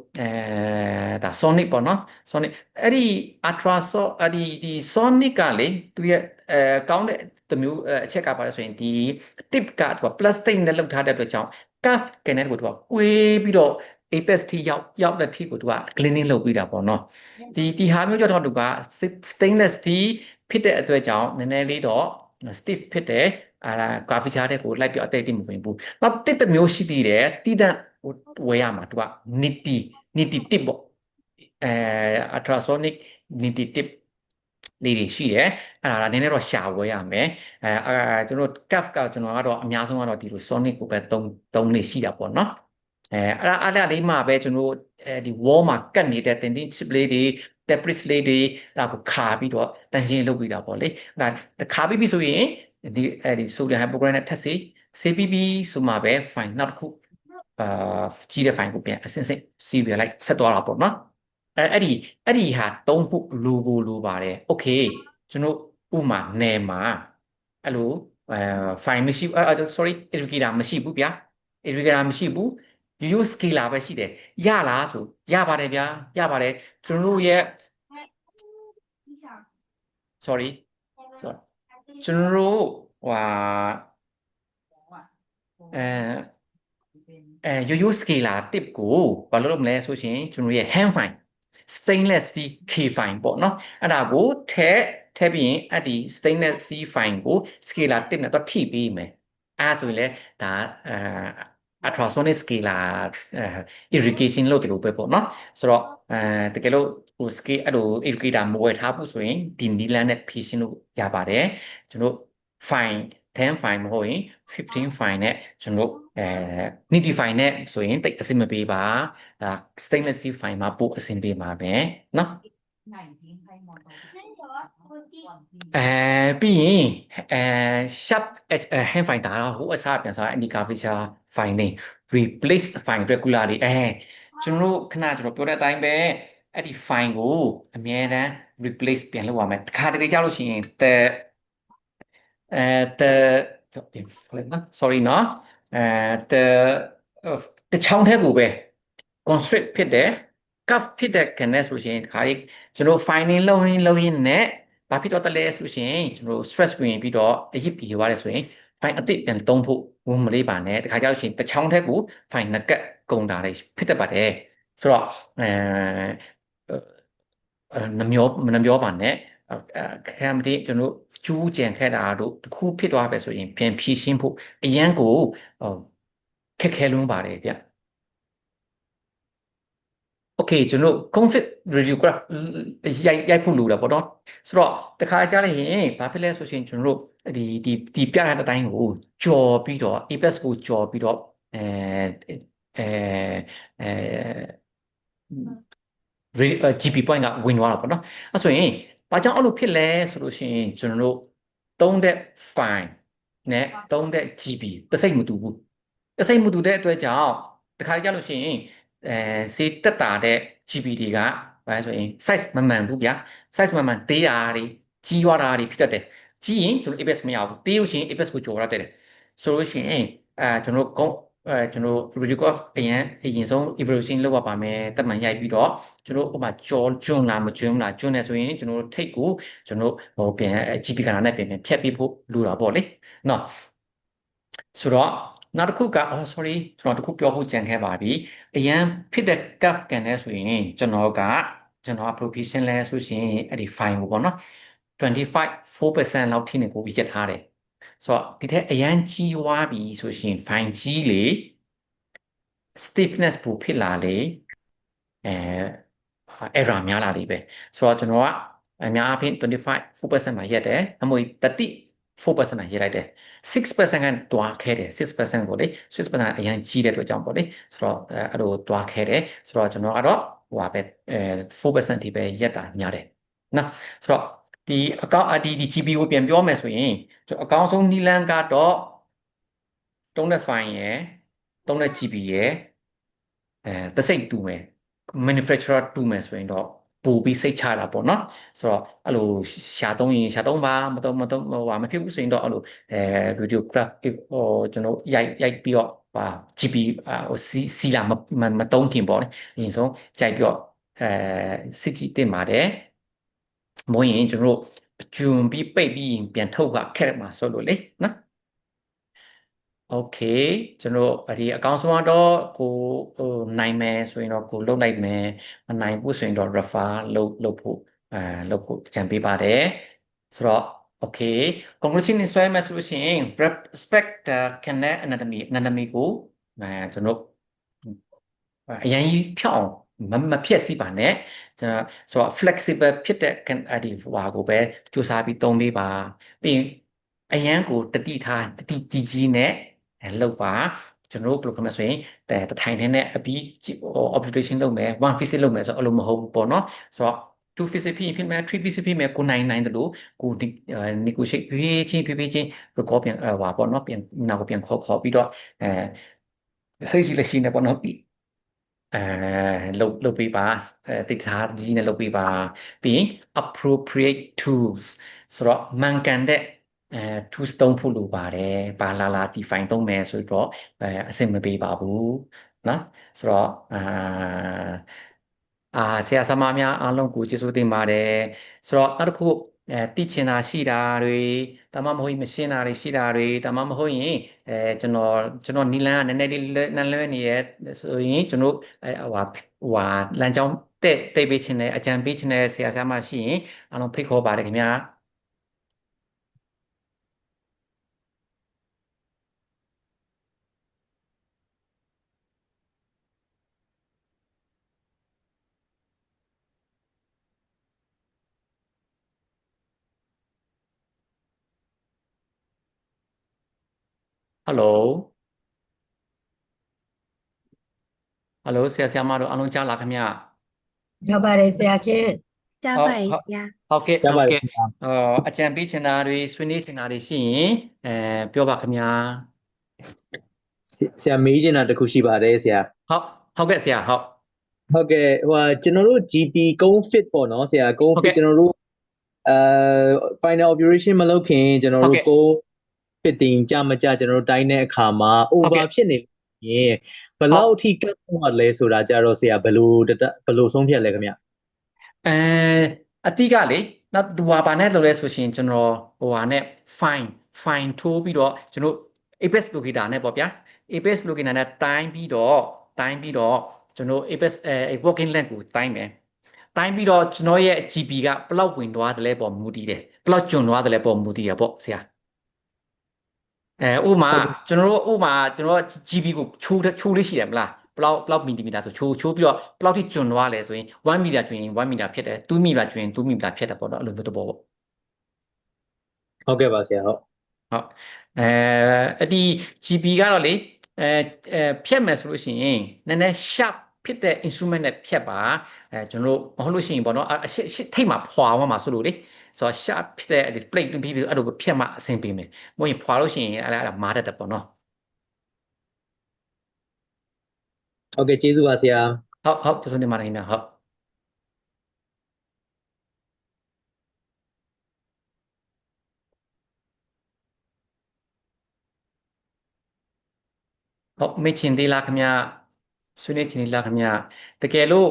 ဒါ sonic ပေါ့နော် sonic အဲ့ဒီ ultrason အဲ့ဒီ sonic ကလေသူရဲ့ကောင်းတဲ့တစ်မျိုးအချက်ကပါလဲဆိုရင်ဒီ tip ကသူက plastic နဲ့လုပ်ထားတဲ့အတွက်ကြောင့် curve ကနေကိုသူကကွေးပြီးတော့ apex ထိရောက်တဲ့ထိကိုသူက cleaning လုပ်ပြီးတာပေါ့နော်ဒီဟာမျိုးကြတော့သူက stainless steel ဖြစ်တဲ့အတွက်ကြောင့်နည်းနည်းလေးတော့ stiff ဖြစ်တယ်ကာဖီချားတဲ့ကိုလိုက်ပြအသေးတိမဝင်ဘူးနောက်တစ်မျိုးရှိသေးတယ်တိတန့်ဝယ်ရမှာသူက nitty tip ပေါ့ultrasonic nitty tip လေးတွေရှိတယ်အဲ့ဒါနည်းနည်းတော့ရှာဝယ်ရမယ်ကျွန်တော် cap ကကျွန်တော်ကတော့အများဆုံးကတော့ဒီလို sonic ကိုပဲသုံးနေရှိတာပေါ့နော်အဲ့ဒါလေးမှာပဲကျွန်တော်ဒီ wall မှာကတ်နေတဲ့ tendon chip လေးတွေ debris လေးတွေအဲ့ဒါကိုခါပြီးတော့တန်ရှင်းလုပ်ပြီးတာပေါ့လေအဲ့ဒါခါပြီးပြီဆိုရင်ဒီ sodium hypochlorite နဲ့ထပ်ဆေးပြီးပြီဆိုမှပဲ fine နောက်တစ်ခုကြီးတဲ့ fine ကိုပြန်အစင်စင် serial လိုက်ဆက်သွားတာပေါ့နော်အဲ့ဒီဟာသုံးဖို့လိုပါတယ် okay ကျွန်တော်ဥမာနယ်မှာအဲ့လိုfine မရှိsorry irrigator မရှိဘူးဗျာ irrigator မရှိဘူး use scalar ပဲရှိတယ်ရလားဆိုရပါတယ်ဗျာရပါတယ်ကျွန်တော်ရဲ့ sorry ကျွန်တော်တို့ရိုးရိုး scalar tip ကိုဘာလုပ်မလဲဆိုရှင်ကျွန်တော်ရဲ့ hand fine stainless steel K fine ပေါ့နော်အဲ့ဒါကိုထည့်ပြီးရင်အဲ့ဒီ stainless steel fine ကို scalar tip နဲ့တော့ထိပေးမယ်အဲ့ဆိုရင်လေဒါultrasonic scalar irrigation လို့ဒီလိုပဲပေါ့နော်ဆိုတော့တကယ်လို့ဟို scale အဲ့လို irrigator မဝယ်ထားဘူးဆိုရင်ဒီနီလန်နဲ့ဖြည့်ရှင်းလို့ရပါတယ်ကျွန်တော် fine 10 fine မဟုတ်ရင်15 fine နဲ့ကျွန်တော်nitty fine နဲ့ဆိုရင်တိတ်အဆင်မပြေပါstainless steel fine မှာပို့အဆင်ပြေပါပဲเนาะပြီးရင်sharp edge hand fine ဒါတော့ဟိုအစားပြန်စား indica feature fine နေ replace fine regularly ကျွန်တော်ခဏကျွန်တော်ပြောတဲ့အတိုင်းပဲအဲ့ဒီ fine ကိုအမြဲတမ်း replace ပြန်လုပ်ရမယ်တခါတလေကြာလို့ရှိရင်sorry เนาะတချောင်းထဲကိုပဲ constrict ဖြစ်တယ် cuff ဖြစ်တဲ့ canal ဆိုရှင်ဒီခါလေးကျွန်တော် finding လုပ်ရင်းနဲ့ဘာဖြစ်တော့တလဲဆိုရှင်ကျွန်တော် stress ဝင်ပြီးတော့အရစ်ပြေသွားတယ်ဆိုရင် fine အသစ်ပြန်သုံးဖို့ဝန်မလေးပါနဲ့ဒီခါကျလို့ရှိရင်တချောင်းထဲကို fine နှစ်ကတ်ကုန်တာလေးဖြစ်တတ်ပါတယ်ဆိုတော့နှမျောပါနဲ့ခံမတိကျွန်တော်ကျူးကြံခဲ့တာတို့တခုဖြစ်သွားပဲဆိုရင်ပြန်ဖြည့်ရှင်းဖို့အရန်ကိုခက်ခဲလွန်းပါတယ်ဗျโอเคကျွန်တော် conflict radiograph ရိုက်ဖို့လိုတာပေါ့နော်ဆိုတော့တခါကြားလိုက်ရင်ဘာဖြစ်လဲဆိုရှင်ကျွန်တော်ဒီပြတဲ့အတိုင်းကိုကြော်ပြီးတော့ apex ကိုကြော်ပြီးတော့ အဲGP point ကဝင်သွားတာပေါ့နော်အဲ့ဆိုရင်ဘာကြောင့်အဲ့လိုဖြစ်လဲဆိုလို့ရှိရင်ကျွန်တော်တို့သုံးတဲ့ file နဲ့သုံးတဲ့ GB တစ်စိတ်မတူဘူးတစ်စိတ်မတူတဲ့အတွက်ကြောင့်တခါကြလို့ရှိရင်စေးတက်တာတဲ့ GB တွေကဘာလဲဆိုရင် size မမှန်ဘူးဗျာ size မမှန်သေးတာတွေကြီးသွားတာတွေဖြစ်တတ်တယ်ကြီးရင်ကျွန်တော် APS မရဘူးသေးလို့ရှိရင် APS ကိုကျော်ရတယ်ဆိုလို့ရှိရင်ကျွန်တော်ကျွန်တော် video call အရင်ဆုံး evaluation လုပ်ရပါမယ်တက်မှန်ရိုက်ပြီးတော့ကျွန်တော်ဥပမာကြောကျွန်းလားမကျွန်းလားကျွန်းနေဆိုရင်ကျွန်တော်ထိတ်ကိုကျွန်တော်ဟိုပြန် GP ကဏ္ဍနဲ့ပြန်ဖြတ်ပြီးဖို့လိုတာပေါ့လေနော်ဆိုတော့နောက်တစ်ခုကsorry ကျွန်တော်တစ်ခုပြောဖို့ကြံခဲ့ပါပြီအရန်ဖြစ်တဲ့ curve ကန်လဲဆိုရင်ကျွန်တော် application လဲဆိုရှင်အဲ့ဒီ file ကိုပေါ့နော်25% လောက်ထိနေကိုရက်ထားတယ်ဆိုတော့ဒီထက်အရန်ကြီးွားပြီဆိုရှင် file ကြီးလေ stiffness ပိုဖြစ်လာလေerror များလာလိမ့်ပဲဆိုတော့ကျွန်တော်ကအများအားဖြင့်25% မှာရက်တယ်အမွေ34% မှာရက်လိုက်တယ်6% ကတွားခဲတယ်6%ကိုလေ6%အရင်ကြီးတဲ့အတွက်ကြောင့်ပေါ့လေဆိုတော့အဲ့လိုတွားခဲတယ်ဆိုတော့ကျွန်တော်ကတော့ဟိုပါပဲ4% ထိပဲရက်တာများတယ်နော်ဆိုတော့ဒီအကောင့်ဒီ GP ကိုပြန်ပြောမယ်ဆိုရင်အကောင့်ဆုံးနီလန်းကတော့တုံးတဲ့ file ရယ်တုံးတဲ့ GP ရယ်တစ်စိတ်တူမယ် manufacturer တူမယ်ဆိုရင်တော့ပို့ပြီးစိတ်ချတာပေါ့နော်ဆိုတော့အဲ့လိုရှာသုံးရင်ရှာသုံးပါမသုံးဟိုမဖြစ်ဘူးဆိုရင်တော့အဲ့လိုradiograph ဟိုကျွန်တော်ရိုက်ပြီးတော့ဟာ GP ဟိုစီလာမသုံးခင်ပေါ့လေအရင်ဆုံးကြိုက်ပြီးတော့စစ်ကြည့်တင်ပါတယ်မဟုတ်ရင်ကျွန်တော်တို့ကျွန်းပြီးပိတ်ပြီးပြန်ထုတ်ကခက်မှာဆိုလို့လေနော်โอเคကျွန်တော်ဒီအကောင့်ဆုံးကတော့ကိုဟိုနိုင်မယ်ဆိုရင်တော့ကိုလုတ်လိုက်မယ်မနိုင်ဘူးဆိုရင်တော့ refer လုပ်ဖို့လုပ်ဖို့ကြံပေးပါတယ်ဆိုတော့ okay conclusion နဲ့ဆွဲမယ်ဆိုလို့ရှိရင် respect the canal anatomy ကိုကျွန်တော်အရင်ဖြောင်းမဖြက်စီပါနဲ့ကျွန်တော်ဆိုတော့ flexible ဖြစ်တဲ့ဒီဟွာကိုပဲစူးစမ်းပြီးသုံးပေးပါပြီးရင်အရန်ကိုတတိထားတတိကြီးကြီးနဲ့လောက်ပါကျွန်တော်တို့ဘယ်လိုခေါ်မလဲဆိုရင်တထိုင်နဲ့အပြီး observation လုပ်မယ် one visit လုပ်မယ်ဆိုတော့အဲ့လိုမဟုတ်ဘူးပေါ့နော်ဆိုတော့ two visit ဖြစ်မယ် three visit ဖြစ်မယ်ကိုနိုင်တယ်လို့ကို negotiate ဖြည်းချင်း record ပြန်ဟွာပေါ့နော်ပြန်နောက်ကိုပြန်ခေါ်ပြီးတော့စိတ်ရှိလက်ရှိနေပေါ့နော်လုပ်ပေးပါတိတ်ထားကြီးနဲ့လုပ်ပေးပါပြီးရင် appropriate tools ဆိုတော့မှန်ကန်တဲ့tools သုံးဖို့လိုပါတယ်ဘာလာ define သုံးမယ်ဆိုတော့အဆင်မပြေပါဘူးနော်ဆိုတော့ဆရာဆရာမများအားလုံးကိုကျေးဇူးတင်ပါတယ်ဆိုတော့နောက်တစ်ခုသိချင်တာရှိတာတွေဒါမှမဟုတ်မရှင်းတာတွေရှိတာတွေဒါမှမဟုတ်ရင်ကျွန်တော်နီလန်းကနည်းနည်းလေးနည်းလွဲနေရဆိုရင်ကျွန်တော်ဟိုလမ်းကြောင်းတဲ့ပေးခြင်းနဲ့အကြံပေးခြင်းနဲ့ဆရာဆရာမရှိရင်အားလုံးဖိတ်ခေါ်ပါတယ်ခင်ဗျာဟယ်လိုဟယ်လိုဆရာဆရာမတို့အားလုံးကြားလားခင်ဗျာရပါတယ်ဆရာရှင်ကြားဟုတ်ပါတယ်ဟုတ်ဗျာဟုတ်ကဲ့ကြားပါတယ်ဟုတ်ကဲ့အကြံပေးချင်တာတွေဆွေးနွေးချင်တာတွေရှိရင်ပြောပါခင်ဗျာဆရာမေးချင်တာတခုရှိပါတယ်ဆရာဟုတ်ကဲ့ဆရာဟုတ်ကဲ့ကျွန်တော်တို့ GP ကုန်း fit ပေါ့နော်ဆရာကုန်း fit ကျွန်တော်တို့final operation မလုပ်ခင်ကျွန်တော်တို့ကုန်း fitting ကြမကြကျွန်တော်တို့တိုင်းတဲ့အခါမှာ over ဖြစ်နေရင်ဘယ်လောက်အထိကတ်သွားလဲဆိုတာကြတော့ဆရာဘယ်လိုဆုံးဖြတ်လဲခင်ဗျအတိကလေနောက်သူဘာနဲ့လုပ်လဲဆိုရှင်ကျွန်တော်ဟိုဟာနဲ့ fine ထိုးပြီးတော့ကျွန်တော် Apex locator နဲ့ပေါ့ဗျာ Apex locator နဲ့တိုင်းပြီးတော့ကျွန်တော် Apex working length ကိုတိုင်းမယ်တိုင်းပြီးတော့ကျွန်တော်ရဲ့ GP ကဘယ်လောက်ဝင်သွားတယ်လဲပေါ့မူတည်တယ်ဘယ်လောက်ကျွံသွားတယ်လဲပေါ့မူတည်ရပေါ့ဆရာဥမာကျွန်တော် GB ကိုချိုးလေးရှိတယ်မလားဘလောက်မီလီမီတာဆိုချိုးပြီးတော့ဘလောက်ထိကျွံသွားလဲဆိုရင်1မီတာကျွံရင်1မီတာဖြစ်တယ်2မီတာကျွံရင်2မီတာဖြစ်တယ်ပေါ့နော်အဲ့လိုမျိုးတော့ပေါ့ဟုတ်ကဲ့ပါဆရာဟုတ်အဲ့ဒီ GB ကတော့လေ ဖြတ်မယ်ဆိုလို့ရှိရင်နည်းနည်း sharp ဖြစ်တဲ့ instrument နဲ့ဖြတ်ပါကျွန်တော်တို့မဟုတ်လို့ရှိရင်ပေါ့နော်ထိတ်မှာဖွာသွားမှာဆိုလို့လေဆိုတော့ sharp ဖြစ်တဲ့ plate ပြီးအဲ့လိုဖြတ်မှအဆင်ပြေမယ်မဟုတ်ရင်ဖွာလို့ရှိရင်အဲ့ဒါမားတတ်တယ်ပေါ့နော်ဟုတ်ကဲ့ကျေးဇူးပါဆရာဟုတ်ကျေးဇူးတင်ပါတယ်ခင်ဗျဟုတ်ဟုတ်မေ့ချင်သေးလားခင်ဗျဆွေးနွေးချင်သေးလားခင်ဗျတကယ်လို့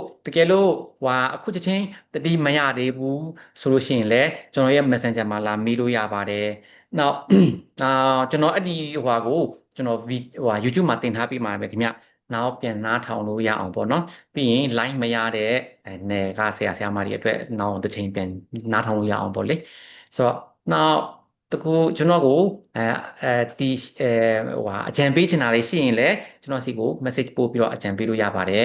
အခုချက်ချင်းတတိမရသေးဘူးဆိုလို့ရှိရင်လည်းကျွန်တော်ရဲ့ Messenger မှာလာမေးလို့ရပါတယ်နောက်ကျွန်တော်အဲ့ဒီကိုကျွန်တော်YouTube မှာတင်ထားပြီးမှာပဲခင်ဗျနောက်ပြန်နားထောင်လို့ရအောင်ပေါ့နော်ပြီးရင် line မရတဲ့နယ်ကဆရာမတွေအတွက်နောက်တစ်ချိန်ပြန်နားထောင်လို့ရအောင်ပေါ့လေဆိုတော့နောက်တကူကျွန်တော်ကိုဒီအကြံပေးချင်တာလေးရှိရင်လည်းကျွန်တော်စီကို message ပို့ပြီးတော့အကြံပေးလို့ရပါတယ်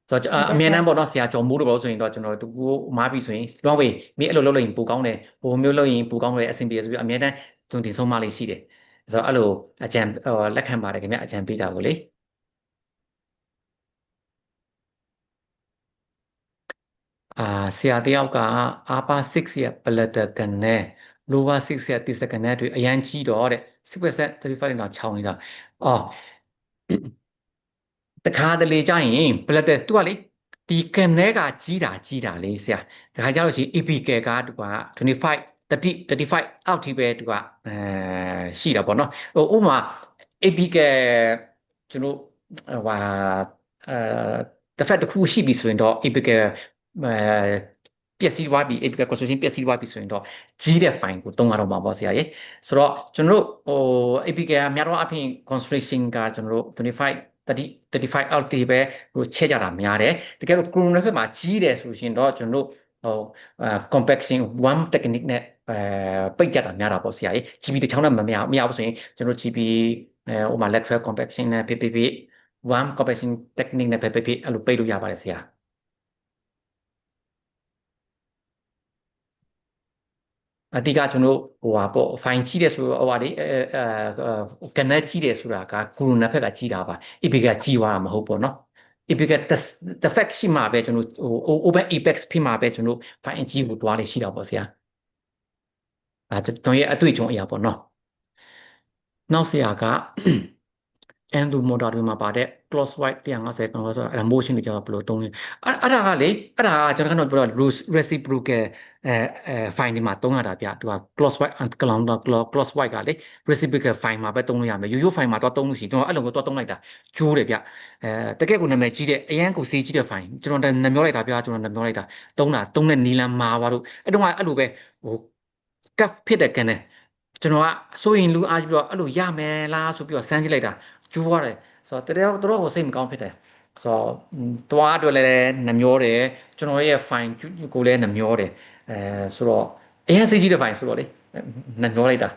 ဆိုတော့အမြဲတမ်းပေါ့နော်ဆရာကျော်မိုးတို့ပေါ့ဆိုရင်တော့ကျွန်တော်တကူမားပြီဆိုရင်လွန်ဝေးမင်းအဲ့လိုလုပ်လို့ရင်ပိုကောင်းတယ်ဟိုမျိုးလုပ်ရင်ပိုကောင်းတယ်အဆင်ပြေဆိုပြီးအမြဲတမ်းတွင်တင်ဆုံးမလေးရှိတယ်ဆိုတော့အဲ့လိုအကြံလက်ခံပါတယ်ခင်ဗျအကြံပေးတာကိုလေဆရာတယောက်က upper 6ရဲ့ bladder ကန်နဲ့ lower 6ရဲ့ tisca ကန်နဲ့တွေ့အရန်ကြီးတော့တဲ့6% 35နဲ့တော့ခြောင်နေတာအော်တခါတလေကြာရင် bladder သူကလေဒီကန်နဲ့ကကြီးတာလေးဆရာဒါခါကျလို့ရှိရင် epical ကသူက25 35အောက်ထိပဲသူကရှိတာပေါ့နော်ဟိုဥပမာ epical ကျွန်တော်ဟိုတစ်ဖက်တစ်ခုရှိပြီဆိုရင်တော့ epical ပျက်စီးသွားပြီ apical construction ပျက်စီးသွားပြီဆိုရင်တော့ကြီးတဲ့ file ကိုသုံးရတော့မှာပေါ့ဆရာရေဆိုတော့ကျွန်တော်တို့apical အများတော့အပြင် construction ကကျွန်တော်တို့25 35အောက်တိပဲချဲ့ကြတာများတယ်တကယ်လို့ corona ဘက်မှာကြီးတယ်ဆိုရှင်တော့ကျွန်တော်တို့compaction one technique နဲ့ပိတ်ကြတာများတာပေါ့ဆရာရေ GB တစ်ချောင်းနဲ့မရဘူးဆိုရင်ကျွန်တော် GB ဟိုမှာ lateral compaction နဲ့ဖြစ် one compaction technique နဲ့ဖြစ်အဲ့လိုပိတ်လို့ရပါတယ်ဆရာအတိကကျွန်တော်ပေါ့ fine ကြီးတယ်ဆိုတော့ကနေကြီးတယ်ဆိုတာကကိုရိုနာဖက်ကကြီးတာပါ epic ကကြီးသွားတာမဟုတ်ပေါ့နော် epic က the fact ရှိမှာပဲကျွန်တော်open apex ဖြစ်မှာပဲကျွန်တော် fine ကြီးကိုတွားလေးရှိတာပေါ့ဆရာကျွန်တော်ရဲ့အတွေ့အကြုံအရာပေါ့နော်နောက်ဆရာကEndo motor တွေမှာပါတဲ့ clockwise 150 clockwise အဲ့ဒါ motion တွေကျတော့ဘယ်လိုသုံးလဲအဲ့ဒါကကျွန်တော်ကတော့ပြော reciprocal fine ဒီမှာသုံးရတာဗျသူက clockwise clockwise ကလေ reciprocal fine မှာပဲသုံးလို့ရမယ်ရိုးရိုး fine မှာတော့သုံးလို့ရှိရင်ကျွန်တော်အဲ့လိုကိုတော့သုံးလိုက်တာကျိုးတယ်ဗျတကယ့်ကိုနာမည်ကြီးတဲ့အရန်ကိုစေးကြီးတဲ့ fine ကျွန်တော်နှမျောလိုက်တာဗျကျွန်တော်နှမျောလိုက်တာသုံးတဲ့နီလန်မာပါတို့အဲ့တော့အဲ့လိုပဲဟို cup ဖြစ်တဲ့ကန်နဲ့ကျွန်တော်ကစိုးရင်လူအားပြီးတော့အဲ့လိုရမယ်လားဆိုပြီးတော့စမ်းကြည့်လိုက်တာကျိုးရတယ်ဆိုတော့တော်ကိုစိတ်မကောင်းဖြစ်တယ်ဆိုတော့တွားအတွက်လည်းနှမျောတယ်ကျွန်တော်ရဲ့ fine ကိုလည်းနှမျောတယ်ဆိုတော့အရင်စိတ်ကြီးတဲ့ fine ဆိုတော့လေနှမျောလိုက်တာ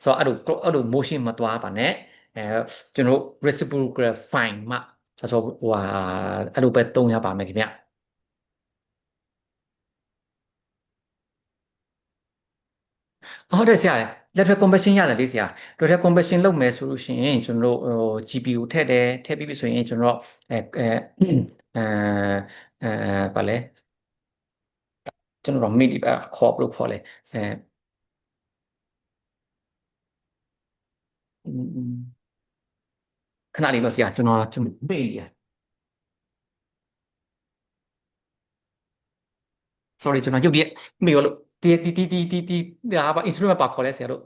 ဆိုတော့အဲ့လို motion မတွားပါနဲ့ကျွန်တော် reciprocal fine မှဆိုတော့အဲ့လိုပဲသုံးရပါမယ်ခင်ဗျဟုတ်တယ်ဆရာ lateral compression ရတယ်လေဆရာ lateral compression လုပ်မယ်ဆိုလို့ရှိရင်ကျွန်တော်တို့GPU ထည့်ပြီးပြီဆိုရင်ကျွန်တော်ဗာလဲကျွန်တော်မိဒီခေါ်ဘလို့ခေါ်လဲခဏလေးတော့ဆရာကျွန်တော်မေ့ရ sorry ကျွန်တော်ရုပ်ပြမေ့ရလို့တီဒါပါ instrument ပါခေါ်လဲဆရာတို့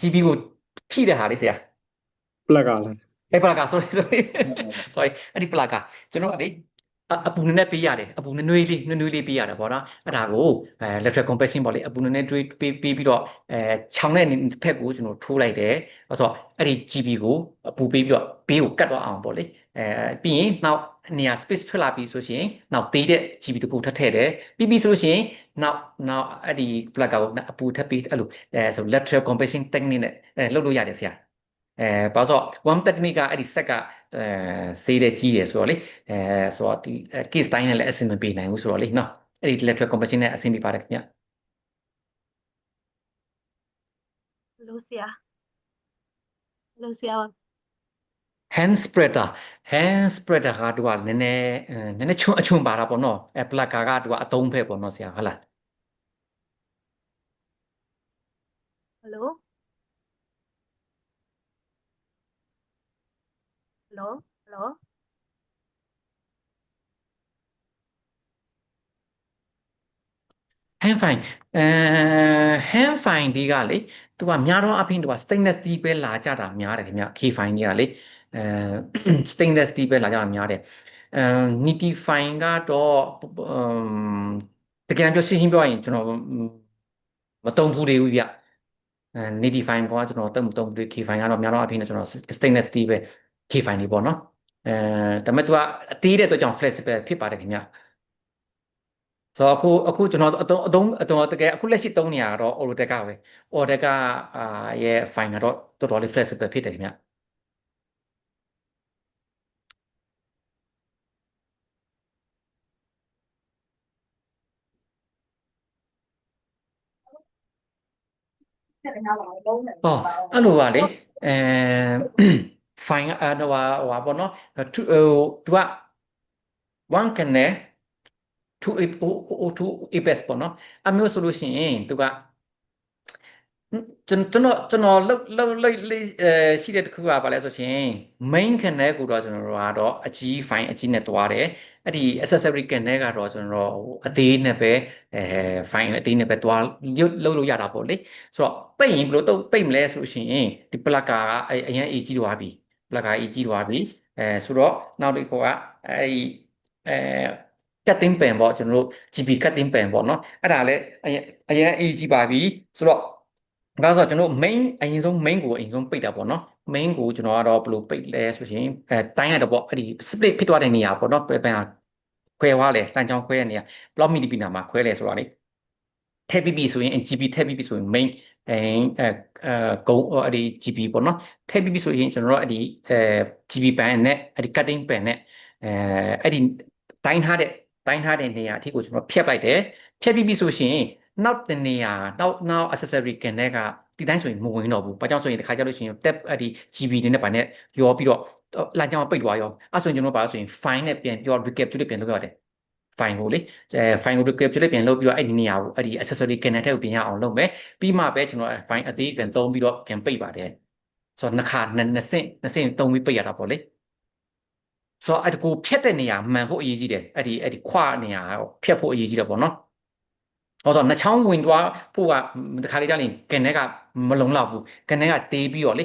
GPU ကိုဖြည့်တဲ့ဟာလေးဆရာ ပလက်ကလားပလက sorry အဲ့ဒီပလကကျွန်တော်ကလေအပူနဲ့ပေးရတယ်အပူနွေးလေးပေးရတယ်ပေါ့နော်အဲ့ဒါကိုlateral compression ပေါ့လေအပူနဲ့တွေးပေးပြီးတော့ခြောင်တဲ့ဖက်ကိုကျွန်တော်ထိုးလိုက်တယ်ဆိုတော့အဲ့ဒီ GB ကိုအပူပေးပြီးတော့ဘေးကိုကတ်သွားအောင်ပေါ့လေပြီးရင်နောက်နေရာ space ထွက်လာပြီဆိုရှင်နောက်သေးတဲ့ GB တပူထပ်ထည့်တယ်ပြီးဆိုလို့ရှိရင်နောက်အဲ့ဒီ plug ကိုအပူထပ်ပြီးအဲ့လိုဆို lateral compression technique နဲ့လုပ်လို့ရတယ်ဆရာဘာလို့ဆိုတော့ one technique ကအဲ့ဒီ set ကစေးတဲ့ကြီးတယ်ဆိုတော့လေဆိုတော့ဒီ case တိုင်းနဲ့လည်းအဆင်မပြေနိုင်ဘူးဆိုတော့လေနော်အဲ့ဒီ lateral compression နဲ့အဆင်ပြေပါတယ်ခင်ဗျ Lucia Lucia hand spreader hand spreader ကသူကနည်းနည်းချွန်ပါတာပေါ့နော်ပလတ်ကာကသူကအသုံးဖက်ပေါ့နော်ဆရာဟုတ်လား Hello Hello Hello hand fine hand fine ဒီကလေသူကများတော့အပြင်သူက stainless steel ပဲလာကြတာများတယ်ခင်ဗျ K fine ကြီးကလေအဲ stainless steel ပဲလာကြတာများတယ်nitty fine ကတော့တကယ်ပြောရှင်းပြောရင်ကျွန်တော်မတုံဘူးသေးဘူးဗျnitty fine ကကျွန်တော်တုံဘူး K fine ကတော့များတော့အပြင်ကျွန်တော် stainless steel ပဲ K fine လေးပေါ့နော်ဒါပေမဲ့သူကအသေးတဲ့အတွက်ကြောင့် flexible ဖြစ်ပါတယ်ခင်ဗျဆိုတော့အခုကျွန်တော်တကယ်အခုလက်ရှိသုံးနေရတော့ Autodesk ပဲ Autodesk ရဲ့ file ကတော့တော်တော်လေး flexible ဖြစ်တယ်ခင်ဗျအဲ့လိုပါလေfine တော့ဟိုပါပေါ့နော်သူက one can နဲ့ to to apex ပေါ့နော်အမျိုးဆိုလို့ရှိရင်သူကကျွန်တော်ရှိတဲ့တခုကဘာလဲဆိုရှင် main canal ကိုတော့ကျွန်တော်တို့ကတော့အကြီး fine အကြီးနဲ့တွားတယ်အဲ့ဒီ accessory canal ကတော့ကျွန်တော်တို့အသေးနဲ့ပဲfine အသေးနဲ့ပဲတွားလုပ်လို့ရတာပေါ့လေဆိုတော့ပိတ်ရင်ဘယ်လိုတော့ပိတ်မလဲဆိုလို့ရှိရင်ဒီ plug ကအရင်အေးကြီးသွားပြီ plug အေးကြီးသွားပြီဆိုတော့နောက်တစ်ခုကအဲ့ဒီအဲ cutting pen ပေါ့ကျွန်တော်တို့ GB cutting pen ပေါ့နော်အဲ့ဒါလည်းအရင်အေးကြီးပါပြီဆိုတော့ဒါဆိုကျွန်တော် main အရင်ဆုံး main ကိုအရင်ဆုံးပိတ်တာပေါ့နော် main ကိုကျွန်တော်ကတော့ဘယ်လိုပိတ်လဲဆိုရင်တိုင်းရတော့ပေါ့အဲ့ဒီ split ဖြစ်သွားတဲ့နေရာပေါ့နော်ပြန်ခွဲသွားလဲတန်ချောင်းခွဲတဲ့နေရာဘလောက်မီလီမီတာမှာခွဲလဲဆိုတော့လေထည့်ပြီးပြီဆိုရင် GB ထည့်ပြီးပြီဆိုရင် main ကုန်းအဲ့ဒီ GB ပေါ့နော်ထည့်ပြီးပြီဆိုရင်ကျွန်တော်တို့အဲ့ဒီGB pen နဲ့အဲ့ဒီ cutting pen နဲ့အဲ့ဒီတိုင်းထားတဲ့နေရာအထိကိုကျွန်တော်ဖြတ်လိုက်တယ်ဖြတ်ပြီးပြီဆိုရှင်နောက်တနေရာနောက် accessory ကန်တဲ့ကဒီတိုင်းဆိုရင်မဝင်တော့ဘူး။ဘာကြောင့်ဆိုရင်တခါကြလို့ရှိရင် tab အဲ့ဒီ GB တွေနဲ့ပါနဲ့ရောပြီးတော့လမ်းကြောင်းပိတ်သွားရောအဲ့ဆိုရင်ကျွန်တော်ပါလို့ဆိုရင် file နဲ့ပြန်ပြီးတော့ recapitulate ပြန်လုပ်ရတယ်။ file ကိုလေfile ကို recapitulate ပြန်လုပ်ပြီးတော့အဲ့ဒီနေရာကိုအဲ့ဒီ accessory ကန်တဲ့ထက်ကိုပြန်ရအောင်လုပ်မယ်။ပြီးမှပဲကျွန်တော် file အသေးပြန်သုံးပြီးတော့ပြန်ပိတ်ပါတယ်။ဆိုတော့နှစ်ခါနှစ်ဆင့်သုံးပြီးပိတ်ရတာပေါ့လေ။ဆိုတော့အဲ့ဒီကိုဖြတ်တဲ့နေရာမှန်ဖို့အရေးကြီးတယ်အဲ့ဒီခွနေရာဖြတ်ဖို့အရေးကြီးတယ်ပေါ့နော်ဟောတော့နှချောင်းဝင်သွားဖို့ကတခါလေးကြာရင်ကန်ထဲကမလုံလောက်ဘူးကန်ထဲကတေးပြီးတော့လေ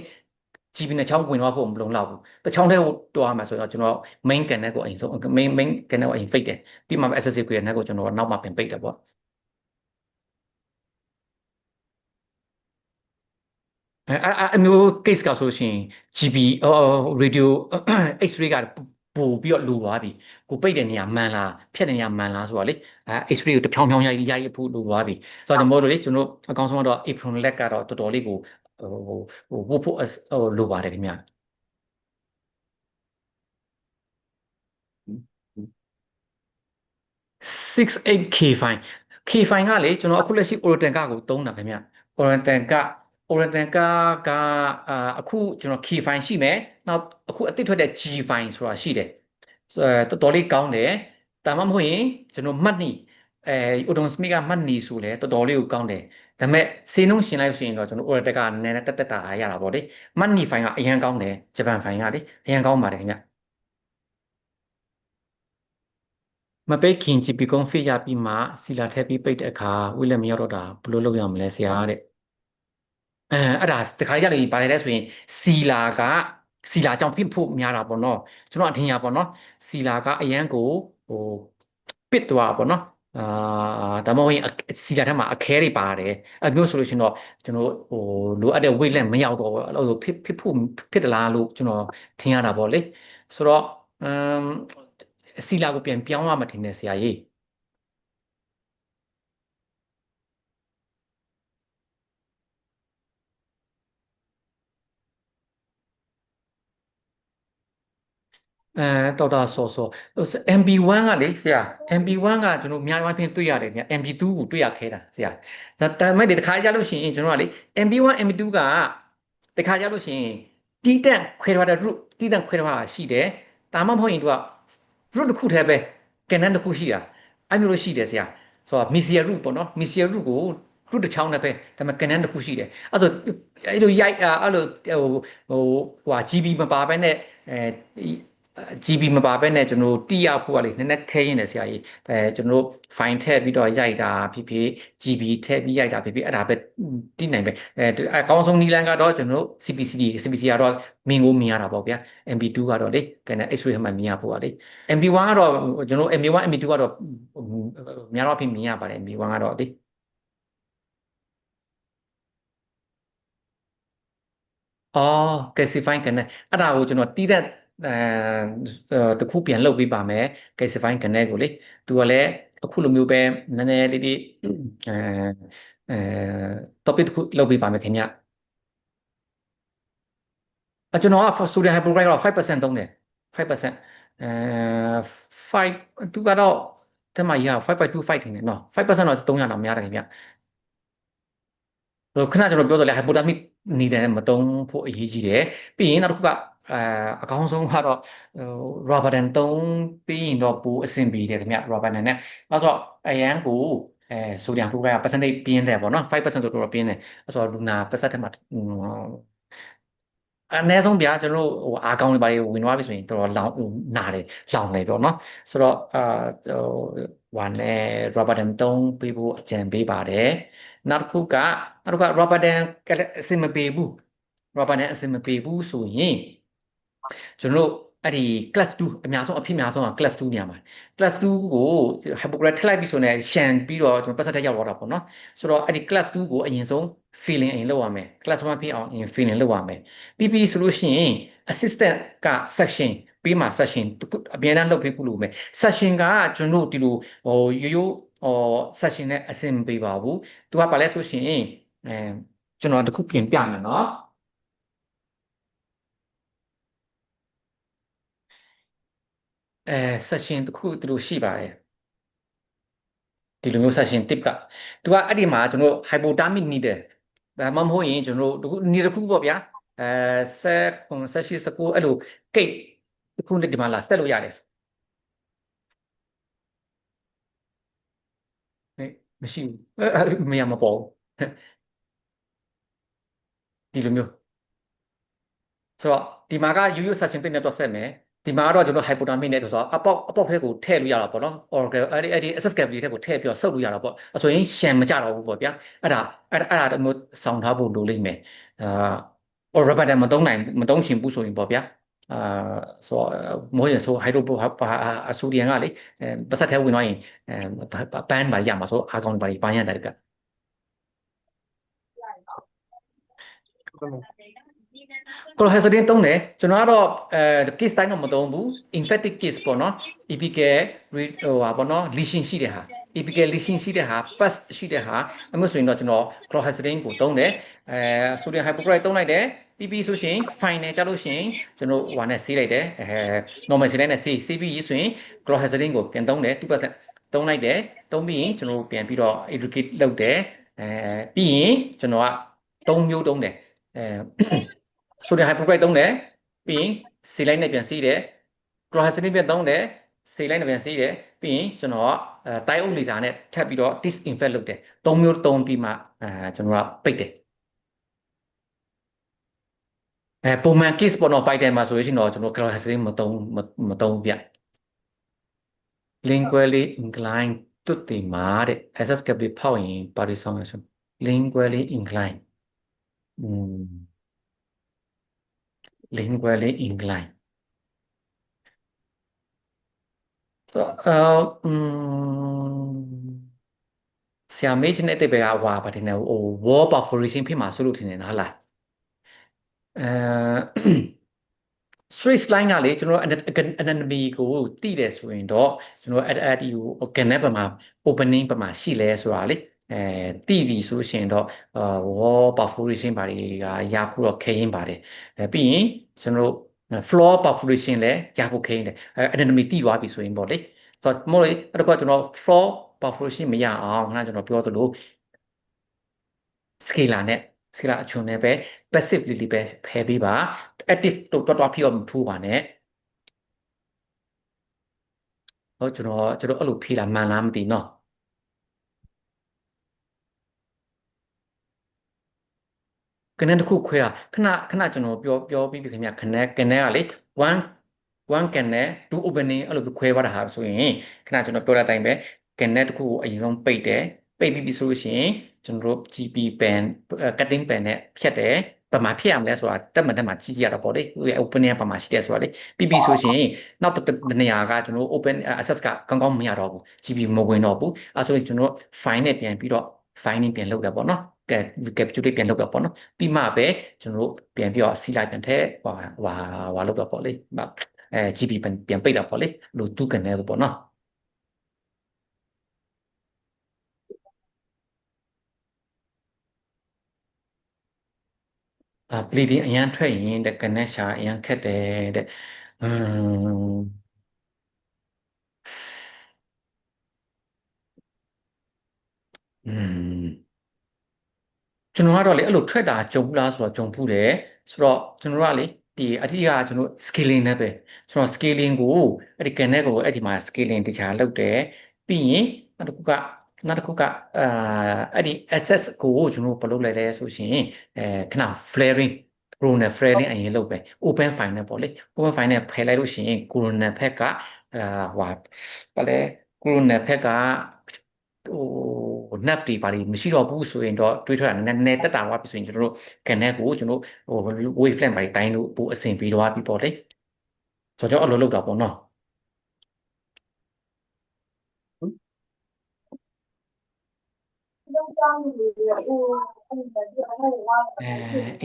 ကြည်ပြီးနှချောင်းဝင်သွားဖို့မလုံလောက်ဘူးတစ်ချောင်းထဲကိုတွားမှာဆိုတော့ကျွန်တော် main ကန်ထဲကိုအရင်ဆုံး main ကန်ထဲကိုအရင်ပိတ်တယ်ပြီးမှ accessory ကန်ထဲကိုကျွန်တော်နောက်မှပြန်ပိတ်တယ်ပေါ့အမျိုး case ကဆိုရှင် GB radio X-ray ကပို့ပြီးတော့လိုသွားပြီကိုပိတ်တဲ့နေရာမှန်လားဖြတ်တဲ့နေရာမှန်လားဆိုတော့လေX-ray ကိုတဖြောင်းဖြောင်းရိုက်ဖို့လိုသွားပြီဆိုတော့ကျွန်တော်တို့လေကျွန်တော်အကောင်းဆုံးကတော့ apron leg ကတော့တော်တော်လေးကိုဝတ်ဖို့လိုပါတယ်ခင်ဗျာ68 K5 K5 ကလေကျွန်တော်အခုလက်ရှိ Orotenka ကိုသုံးတာခင်ဗျ Orotenka Orotenka ကအခုကျွန်တော် K5 ရှိမယ်နောက်အခုအသစ်ထွက်တဲ့ G5 ဆိုတာရှိတယ်တော်တော်လေးကောင်းတယ်ဒါမှမဟုတ်ရင်ကျွန်တော်မှတ်နီOdon Smith ကမှတ်နီဆိုလဲတော်တော်လေးကိုကောင်းတယ်ဒါပေမဲ့စေနှုန်းရှင်လိုက်ဆိုရင်တော့ကျွန်တော် Orotenka နည်းနည်းတက်တာရတာပေါ့လေမှတ်နီ file ကအရန်ကောင်းတယ်ဂျပန် file ကလေအရန်ကောင်းပါတယ်ခင်ဗျမပိတ်ခင် GP config ရပြီးမှစီလာထည့်ပြီးပိတ်တဲ့အခါဝိလက်မရောက်တော့တာဘယ်လိုလုပ်ရမလဲဆရာတဲ့အဲ့ဒါတခါကြလို့ဘာလဲလဲဆိုရင်စီလာကြောင့်ဖြစ်ဖို့များတာပေါ့နော်ကျွန်တော်အထင်ရပေါ့နော်စီလာကအရန်ကိုဟိုပစ်သွားပေါ့နော်ဒါမှမဟုတ်ရင်စီလာထဲမှာအခဲတွေပါတယ်အဲ့မျိုးဆိုလို့ရှိရင်တော့ကျွန်တော်ဟိုလိုအပ်တဲ့ weight လက်မရောက်တော့ဘူးအဲ့လိုဖြစ်တလားလို့ကျွန်တော်ထင်ရတာပေါ့လေဆိုတော့စီလာကိုပြန်ပြောင်းရမှထင်တယ်ဆရာကြီး တော်တာစောစော MB1 ကလေဆရာ MB1 ကကျွန်တော်အများအားဖြင့်တွေ့ရတယ်ဗျ MB2 ကိုတွေ့ရခဲတာဆရာဒါပေမဲ့ဒီတစ်ခါကြလို့ရှိရင်ကျွန်တော်ကလေ MB1 MB2 ကတခါကြလို့ရှိရင်တီးတန့်ခွဲထားတဲ့ root တီးတန့်ခွဲထားတာရှိတယ်ဒါမှမဟုတ်ရင်သူက root တစ်ခုတည်းပဲကဏ္ဍတစ်ခုရှိတာအဲ့မျိုးလို့ရှိတယ်ဆရာဆိုတော့ mesia root ပေါ့နော် mesia root ကို root တစ်ချောင်းနဲ့ပဲဒါပေမဲ့ကဏ္ဍတစ်ခုရှိတယ်အဲ့ဆိုအဲ့လိုရိုက်အဲ့လိုGB မပါဘဲနဲ့GB မပါဘဲနဲ့ကျွန်တော်တီးရဖို့ကလေနည်းနည်းခဲရင်တယ်ဆရာကြီးကျွန်တော် file ထည့်ပြီးတော့ရိုက်တာဖြစ်ဖြစ် GB ထည့်ပြီးရိုက်တာဖြစ်ဖြစ်အဲ့ဒါပဲတီးနိုင်ပဲအကောင်းဆုံးနည်းလမ်းကတော့ကျွန်တော် CPC ကတော့မြင်ကိုမြင်ရတာပေါ့ဗျာ MB2 ကတော့လေကဲ X-ray မှာမြင်ရဖို့ကလေ MB1 ကတော့ကျွန်တော် MB1 MB2 ကတော့များတော့ဖြစ်မြင်ရပါတယ် MB1 ကတော့လေcalcify ကနေအဲ့ဒါကိုကျွန်တော်တီးတဲ့တခုပြန်လုပ်ပေးပါမယ် calcify ကနေကိုလေသူကလည်းအခုလိုမျိုးပဲနည်းနည်းလေးဒီtopic တခုလုပ်ပေးပါမယ်ခင်ဗျကျွန်တော်က sodium hydrochloride တော့ 5% သုံးတယ် 5% 5သူကတော့တမကြီးက5.25ထင်တယ်နော် 5% တော့300တော့များတယ်ခင်ဗျခဏကျွန်တော်ပြောတော့လေ hypodermic needle မတုံးဖို့အရေးကြီးတယ်ပြီးရင်နောက်တစ်ခုကအကောင်းဆုံးကတော့rubber band တုံးပြီးရင်တော့ပိုအဆင်ပြေတယ်ခင်ဗျ rubber band နဲ့အဲဆိုအရန်ကိုဆိုဒီယမ် chloride က percentage ပြင်းတယ်ပေါ့နော်5%ဆိုတော့ပြင်းတယ်အဲဆိုလူနာပတ်သက်ထဲမှာအနည်းဆုံးဗျာကျွန်တော်တို့အာကောင်းတွေပါဝင်သွားပြီဆိုရင်တော်တော်လောင်နာတယ်လောင်တယ်ပြောနော်ဆိုတော့ဝါနဲ့ rubber band တုံးပေးဖို့အကြံပေးပါတယ်နောက်တစ်ခုက rubber band အဆင်မပြေဘူး rubber band အဆင်မပြေဘူးဆိုရင်ကျွန်တော်တို့အဲ့ဒီ class 2အများဆုံးအဖြစ်များဆုံးက class 2နေရာမှာ class 2ကို hypocrat ထည့်လိုက်ပြီးဆိုရင်ရှန်ပြီးတော့ကျွန်တော်ပတ်သက်တက်ရောက်တော့တာပေါ့နော်ဆိုတော့အဲ့ဒီ class 2ကိုအရင်ဆုံး feeling အရင်လုပ်ရမယ် class 1ဖြစ်အောင်အရင် feeling လုပ်ရမယ်ပြီးဆိုလို့ရှိရင် assistant က section ပေးမှာ section အများအားလုပ်ပေးဖို့လိုမယ် section ကကျွန်တော်တို့ဒီလိုရိုးရိုးsection နဲ့အဆင်မပြေပါဘူးသူကပါလဲဆိုရှင်ကျွန်တော်တခုပြင်ပြမယ်နော်section တခုသူတို့ရှိပါတယ်ဒီလိုမျိုး section tip ကသူကအဲ့ဒီမှာကျွန်တော် hypodermic needle ဒါမှမဟုတ်ရင်ကျွန်တော်တို့needle တစ်ခုပေါ့ဗျာဆက်ရှိစကူအဲ့လိုကိတ်တစ်ခုနဲ့ဒီမှာလာဆက်လို့ရတယ်မရှိဘူးမရမပေါ်ဒီလိုမျိုးဆိုတော့ဒီမှာကရိုးရိုး section တစ်နဲ့တော့ဆက်မယ်ဒီမှာကတော့ကျွန်တော် hypodermic နဲ့ဆိုတော့အပေါက်ထဲကိုထည့်လို့ရတာပေါ့နော် oracle အဲ့ဒီ access cavity ထဲကိုထည့်ပြီးတော့ဆုပ်လို့ရတာပေါ့ဆိုရင်ရှန်မကြတော့ဘူးပေါ့ဗျာအဲ့ဒါတမျိုးဆောင်းထားဖို့လိုလိမ့်မယ်rubber band မတုံးချင်ဘူးဆိုရင်ပေါ့ဗျာဆိုမိုးရင်ဆိုဟိုက်ဒရိုအဆိုဒီယမ်ကလေပတ်သက်ထဲဝင်သွားရင်ပန်းပါရမှာဆိုအာကောင်ပါပန်းရတယ်ကchlorhexidine တုံးတယ်ကျွန်တော်ကတော့case တိုင်းတော့မတုံးဘူး emphatic case ပေါ့နော် epical ဟိုပါပေါ့နော် lesion ရှိတဲ့ဟာ epical lesion ရှိတဲ့ဟာ pus ရှိတဲ့ဟာအမျိုးဆိုရင်တော့ကျွန်တော် chlorhexidine ကိုတုံးတယ်sodium hypochlorite တုံးလိုက်တယ်ပြီးဆိုရှင် final ကြလို့ရှင်ကျွန်တော်ဟိုနဲ့ဆေးလိုက်တယ်normal saline နဲ့ဆေးပြီးဆိုရင် chlorhexidine ကိုပြန်တုံးတယ်2%တုံးလိုက်တယ်တုံးပြီးရင်ကျွန်တော်ပြန်ပြီးတော့ educate လုပ်တယ်ပြီးရင်ကျွန်တော်က3မျိုးတုံးတယ်sodium hypochlorite တုံးတယ်ပြီးရင်ဆေးလိုက်နဲ့ပြန်ဆေးတယ် chlorhexidine ပြန်တုံးတယ်ဆေးလိုက်နဲ့ပြန်ဆေးတယ်ပြီးရင်ကျွန်တော်တိုင်းအုပ်လေစာနဲ့ထပ်ပြီးတော့ disinfect လုပ်တယ်3မျိုးတုံးပြီးမှကျွန်တော်ကပိတ်တယ်ပုံမှန် case ပေါ့နော် vital မှာဆိုရင်တော့ကျွန်တော် chlorhexidine မတုံးပြ lingually inclined တွတ်တင်မှာတဲ့ access cavity ဖောက်ရင်ပါရီဆောင်ရဆို lingually inclined lingually inclined ဆရာမေးချင်တဲ့ဘက်ကဟွာပါတင်တယ်ဟို wall perforation ဖြစ်မှာဆိုလို့ထင်တယ်နော်ဟုတ်လားstraight line ကလေကျွန်တော် anatomy ကိုတည်တယ်ဆိုရင်တော့ကျွန်တော်အဲ့ဒီကို canal ဘက်မှာ opening ဘက်မှာရှိလဲဆိုတာလေတည်ပြီဆိုလို့ရှိရင်တော့wall perforation ဘာတွေကရဖို့တော့ခဲရင်ပါတယ်ပြီးရင်ကျွန်တော် floor perforation လည်းရဖို့ခိန်းတယ် anatomy တိသွားပြီဆိုရင်ပေါ့လေဆိုတော့မို့လေအဲ့တော့ကျွန်တော် floor perforation မရအောင်ခဏကျွန်တော်ပြောသလို scalar နဲ့ scalar အချွန်နဲ့ပဲ passively ပဲဖယ်ပေးပါ active တော့တော်တော်ဖြစ်အောင်မထိုးပါနဲ့ဟောကျွန်တော်အဲ့လိုဖြေတာမှန်လားမသိနော်ကနေတစ်ခုခွဲတာခဏကျွန်တော်ပြောပြီးပြီခင်ဗျကနေကလေ1 ကနေ2 opening အဲ့လိုခွဲသွားတာဟာဆိုရင်ခဏကျွန်တော်ပြောတဲ့အတိုင်းပဲကနေတစ်ခုကိုအရင်ဆုံးပိတ်တယ်ပိတ်ပြီးပြီဆိုလို့ရှိရင်ကျွန်တော်တို့ GP pen cutting pen နဲ့ဖြတ်တယ်ပမာဖြတ်ရမလဲဆိုတာတက်မှကြည့်ရတာပေါ့လေသူရဲ့ opening ကပမာရှိတယ်ဆိုတာလေပြီးပြီဆိုရှင်နောက်တစ်နေရာကကျွန်တော်တို့ open access ကကောင်းကောင်းမရတော့ဘူး GP မဝင်တော့ဘူးအဲဆိုရင်ကျွန်တော် file နဲ့ပြန်ပြီးတော့ finding ပြန်လုပ်တာပေါ့နော်recapitulate ပြန်လုပ်တာပေါ့နော်ပြီးမှပဲကျွန်တော်တို့ပြန်ပြီးတော့စီလိုက်ပြန်ထည့်ဟွာလုပ်တာပေါ့လေGP ပြန်ပိတ်တာပေါ့လေလို့သူကနေလို့ပေါ့နော်bleeding အရန်ထွက်ရင်တဲ့ connect ရှာအရန်ခက်တယ်တဲ့อืมကျွန်တော်ကတော့လေအဲ့လိုထွက်တာကြုံဘူးလားဆိုတော့ကြုံဘူးတယ်ဆိုတော့ကျွန်တော်ကလေဒီအထက်ကကျွန်တော် scaling နဲ့ပဲကျွန်တော် scaling ကိုအဲ့ဒီ connect ကိုအဲ့ဒီမှာ scaling တခြားလုပ်တယ်ပြီးရင်နောက်တစ်ခုကအာအဲ့ဒီ access ကိုကျွန်တော်ဘယ်လုပ်လိုက်လဲဆိုရှင်ခဏ flaring corona flaring အရင်လုပ်ပဲ open file နဲ့ပေါ့လေ open file နဲ့ဖယ်လိုက်လို့ရှိရင် corona ဘက်ကဟိုဘာလဲ corona ဘက်ကဟို nap တွေပါလိမရှိတော့ဘူးဆိုရင်တော့တွေးထွက်တာနည်းနည်းတက်တာသွားပြီဆိုရင်ကျွန်တော်တို့ connect ကိုကျွန်တော်ဟို wavelength ပါလိတိုင်းလို့ပိုအဆင်ပြေတော့ပြီပေါ့လေဆိုတော့ကျွန်တော်အဲ့လိုလုပ်တာပေါ့နော်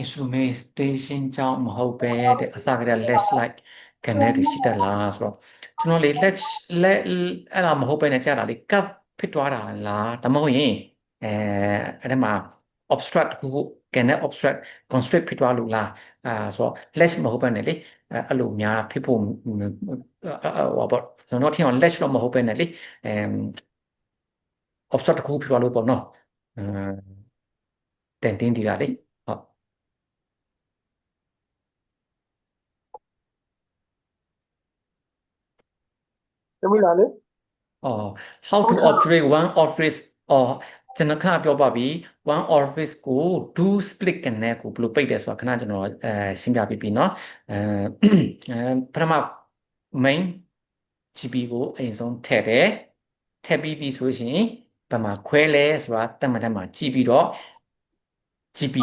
instrumentation ကြောင့်မဟုတ်ပဲတဲ့အစကတည်းက latch light connect တွေရှိတတ်လားဆိုတော့ကျွန်တော်လေ latch အဲ့ဒါမဟုတ်ပဲနဲ့ကြာတာလေ cup ဖြစ်သွားတာလားဒါမှမဟုတ်ရင်အဲ့ဒါမှာ obstruct ခု connect obstruct constrict ဖြစ်သွားလို့လားဆိုတော့ latch မဟုတ်ပဲနဲ့လေအဲ့လိုများဖြစ်ဖို့ဟိုပေါ့ကျွန်တော်ထင်အောင် latch တော့မဟုတ်ပဲနဲ့လေobstruct တစ်ခုဖြစ်သွားလို့ပေါ့နော်တန်တင်းဒီတာလေဟုတ်သမီးလားလေအော် how to operate one office အော်ကျွန်တော်ခဏပြောပါပြီ one office ကို do split connect ကိုဘယ်လိုပိတ်တယ်ဆိုတာခဏကျွန်တော်ရှင်းပြပြပြီเนาะပထမ main GP ကိုအရင်ဆုံးထည့်တယ်ထည့်ပြီးပြီဆိုရင်ဘယ်မှာခွဲလဲဆိုတာတတ်မှတ်ကြည့်ပြီးတော့ GP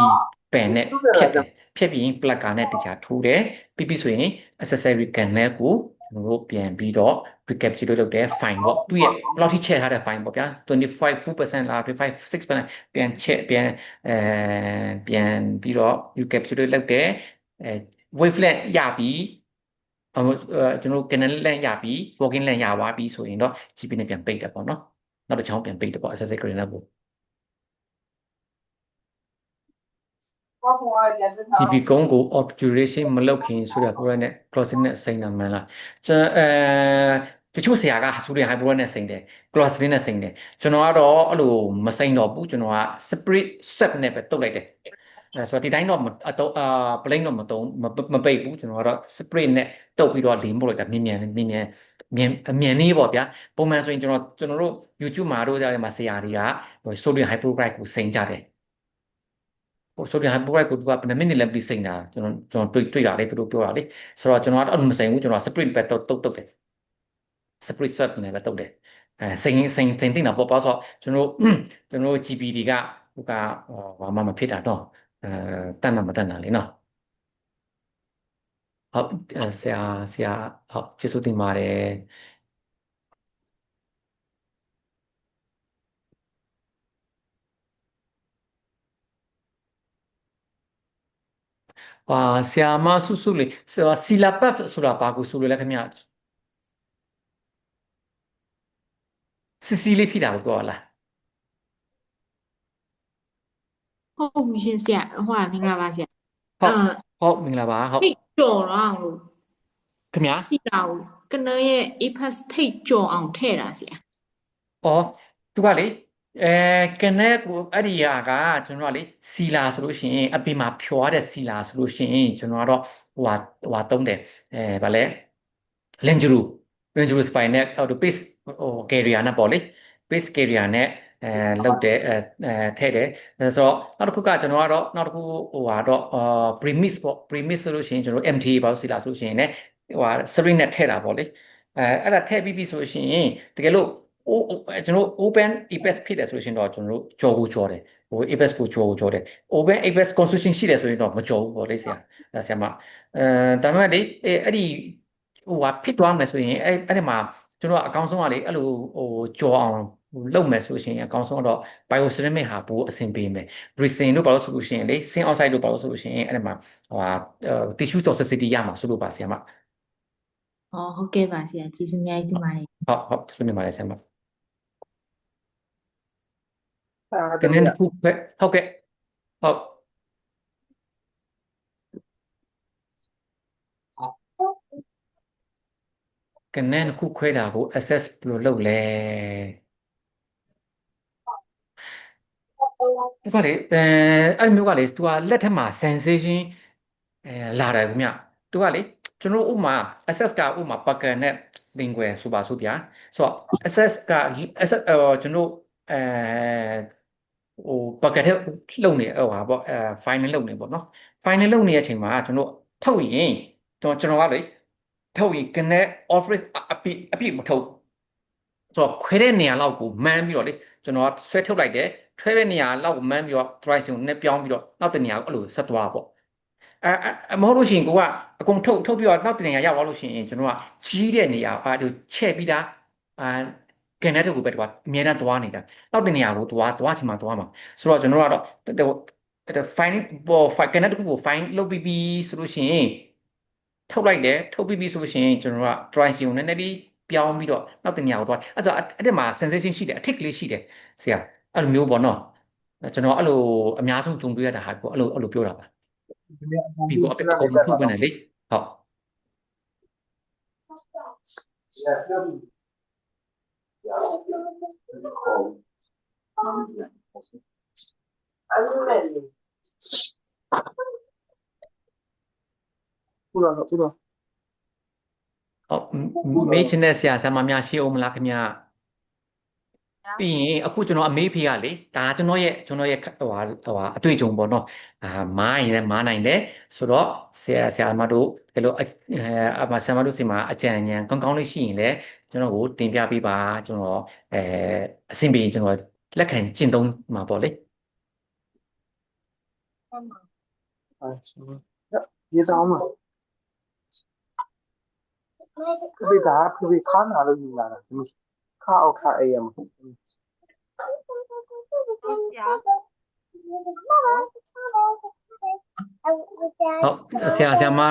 ပန်နဲ့ဖြတ်တယ်ဖြတ်ပြီးရင် plugger နဲ့တခြားထိုးတယ်ပြီးပြီဆိုရင် accessory connect ကိုကျွန်တော်တို့ပြန်ပြီးတော့ recapitulate လုပ်တယ် fine ပေါ့သူရဲ့ဘယ်လောက်ထိချဲ့ထားတဲ့ fine ပေါ့ဗျာ25 full% လား25 6% ပြန်ချက်ပြန်ပြီးတော့ recapitulate လုပ်တယ်wavelength ရပြီကျွန်တော်တို့ canal length ရပြီ working length ရသွားပြီဆိုရင်တော့ GP နဲ့ပြန်ပိတ်တယ်ပေါ့နော်နောက်တစ်ချောင်းပြန်ပိတ်တယ်ပေါ့ accessory connect ကိုGP ကုန်းကို obturation မလုပ်ခင်ဆိုတဲ့ program နဲ့ closing နဲ့စိမ့်တာမှန်လားကျွန်တချို့ဆရာကဆိုတဲ့ high program နဲ့စိမ့်တယ် closing နဲ့စိမ့်တယ်ကျွန်တော်ကတော့အဲ့လိုမစိမ့်တော့ဘူးကျွန်တော်က split swap နဲ့ပဲတုတ်လိုက်တယ်ဆိုတော့ဒီတိုင်းတော့plane တော့မပိတ်ဘူးကျွန်တော်ကတော့ split နဲ့တုတ်ပြီးတော့လေးပို့လိုက်တာမြင်နေပေါ့ဗျာပုံမှန်ဆိုရင်ကျွန်တော်တို့ YouTube မှာတို့ကြားထဲမှာဆရာတွေကsodium hypochlorite ကိုစိမ့်ကြတယ်sodium hypochlorite ကိုသူကဘယ်နှမိနစ်လဲပြီးစိမ့်တာကျွန်တော်တွေ့တာလေသူတို့ပြောတာလေဆိုတော့ကျွန်တော်ကတော့မစိမ့်ဘူးကျွန်တော် split ပဲတုတ်တယ် split swap နဲ့ပဲတုတ်တယ်စိမ့်တင်တာပေါ့ပေါ့ဆိုတော့ကျွန်တော် GP တွေကဟိုကဘာမှမဖြစ်တာတော့တတ်မှမတတ်တာလေနော်ဟုတ်ဆရာဟုတ်ကျေးဇူးတင်ပါတယ်ဆရာမစုလေးဆီလာပတ်ဆိုတာဘာကိုဆိုလို့လဲခင်ဗျစီစီလေးဖြစ်တာကိုပြောလားဟုတ်ပြီရှင်ဆရာဟိုကမင်္ဂလာပါဆရာဟုတ်မင်္ဂလာပါဟုတ်ဟိတ်ကျော်တော့လို့ ခင်ဗျာ စီလာကိုကနန်းရဲ့ apex ထိတ်ကြော်အောင်ထည့်တာဆရာ ဩသူကလေကနက်ကိုအဲ့ဒီဟာကကျွန်တော်ကလေစီလာဆိုလို့ရှိရင်အပြင်မှာဖြောရတဲ့စီလာဆိုလို့ရှိရင်ကျွန်တော်ကတော့ဟိုသုံးတယ်ဗာလဲလန်ဂျူရူစပိုင်နဲ့အော်ပေးစ်ကယ်ရီယာနဲ့ပေါ့လေပေးစ်ကယ်ရီယာနဲ့လောက်တယ်ထည့်တယ်ဆိုတော့နောက်တစ်ခုကကျွန်တော်ကတော့နောက်တစ်ခုဟိုဟာတော့premise ပေါ့ premise ဆိုလို့ရှိရင်ကျွန်တော် MTA ပါစီလာဆိုလို့ရှိရင်လည်းဟိုဟာ string နဲ့ထည့်တာပေါ့လေအဲ့ဒါထည့်ပြီးပြီဆိုလို့ရှိရင်တကယ်လို့ကျွန်တော် open apex ဖြစ်တယ်ဆိုလို့ရှိရင်တော့ကျွန်တော်တို့ကြော်ဘူးကြော်တယ်ဟို apex ကိုကြော်ဘူးကြော်တယ် open apex construction ရှိတယ်ဆိုရင်တော့မကြော်ဘူးပေါ့လေဆရာမဒါပေမဲ့လေအဲ့ဒီဟိုဟာဖြစ်သွားမယ်ဆိုရင်အဲ့ဒီမှာကျွန်တော်အကောင်းဆုံးကလေအဲ့လိုဟိုကြော်အောင်လုပ်မယ်ဆိုရှင်အကောင်းဆုံးတော့ bioceramic ဟာပိုအဆင်ပြေမယ် resin တို့ဘာလို့ဆိုလို့ရှိရင်လေ sin oxide တို့ဘာလို့ဆိုလို့ရှိရင်အဲ့ဒီမှာဟိုဟာ tissue toxicity ရမှာဆိုလို့ပါဆရာမ ဟုတ်ကဲ့ပါဆရာကျေးဇူးအများကြီးတင်ပါတယ် ဟုတ်ဆွေးနွေးပါလေဆရာမ အဲ့ ကနန်းတစ်ခုပဲဟုတ်ကဲ့ဟုတ်ကနန်းတစ်ခုခွဲတာကို access ဘယ်လိုလုပ်လဲဒီကလေအဲ့မျိုးကလေ तू ကလက်ထက်မှာ sensation လာတယ်ခင်ဗျ तू ကလေကျွန်တော်ဥမာ access ကဥမာ packer နဲ့ lingual ဆိုပါစို့ဗျာဆိုတော့ access က access ကျွန်တော်ဟို packer ထဲလုံနေဟိုဟာပေါ့final လုံနေပေါ့နော် final လုံနေတဲ့အချိန်မှာကျွန်တော်ထုတ်ရင်ကျွန်တော်ကလေထုတ်ရင် connect office အပြည့်မထုတ်ဆိုတော့ခွဲတဲ့နေရာလောက်ကိုမှန်းပြီးတော့လေကျွန်တော်ကဆွဲထုတ်လိုက်တယ်ထွဲတဲ့နေရာလောက်ကိုမှန်းပြီးတော့ direction နဲ့ပြောင်းပြီးတော့နောက်တနေရာကိုအဲ့လိုဆက်သွားပေါ့မဟုတ်လို့ရှိရင်ကိုကအကုန်ထုတ်ပြီးတော့နောက်တနေရာရောက်သွားလို့ရှိရင်ကျွန်တော်ကကြီးတဲ့နေရာအားတို့ချဲ့ပြီးသားကနေတက်ကိုပဲတော့အများနဲ့သွားနေတာနောက်တနေရာကိုသွားချင်မှသွားမှာဆိုတော့ကျွန်တော်ကတော့ fine ကနေတက်ကို fine လုပ်ပြီးဆိုလို့ရှိရင်ထုတ်လိုက်တယ်ထုတ်ပြီးဆိုလို့ရှိရင်ကျွန်တော်က direction နည်းနည်းလေးပြောင်းပြီးတော့နောက်တနေရာကိုသွားအဲ့ဆိုအဲ့ဒီမှာ sensation ရှိတယ်အထစ်ကလေးရှိတယ်ဆရာအဲ့လိုမျိုးပေါ့နော်ကျွန်တော်အဲ့လိုအများဆုံးကြုံတွေ့ရတာဟာကိုအဲ့လိုပြောတာပါပြီးတော့အကုန်လုံးထုတ်ပြန်တယ်လေဟုတ် ဟုတ်လားဟုတ်လား ဟုတ်မေးချင်တဲ့ဆရာဆရာမများရှိအောင်မလားခင်ဗျာပြီးရင်အခုကျွန်တော်အမေးဖေးကလေဒါကျွန်တော်ရဲ့ဟိုအတွေ့အကြုံပေါ့နော်မားရင်လည်းမားနိုင်တယ်ဆိုတော့ဆရာမတို့ဒီလိုဆရာမတို့စီမှာအကြံဉာဏ်ကောင်းကောင်းလေးရှိရင်လည်းကျွန်တော်ကိုတင်ပြပေးပါကျွန်တော်အဆင်ပြေကျွန်တော်လက်ခံကျင့်သုံးမှာပေါ့လေ ရေးစားအောင်မဖေကဖေခါနာလို့ယူလာတာခါအောက်ခါအေးရမဟုတ် ဆရာ ဟုတ်ဆရာမ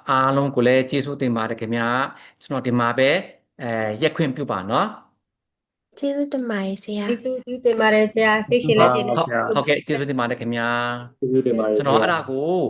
အားလုံးကိုလည်းကျေးဇူးတင်ပါတယ်ခင်ဗျာကျွန်တော်ဒီမှာပဲရက်ခွင့်ပြုပါနော် ကျေးဇူးတင်ပါတယ်ဆရာ ကျေးဇူးတင်ပါတယ်ဆရာစိတ်ရှိလက်ရှိနဲ့ ဟုတ်ကဲ့ကျေးဇူးတင်ပါတယ်ခင်ဗျာ ကျေးဇူးတင်ပါတယ် ကျွန်တော်အဲ့ဒါကို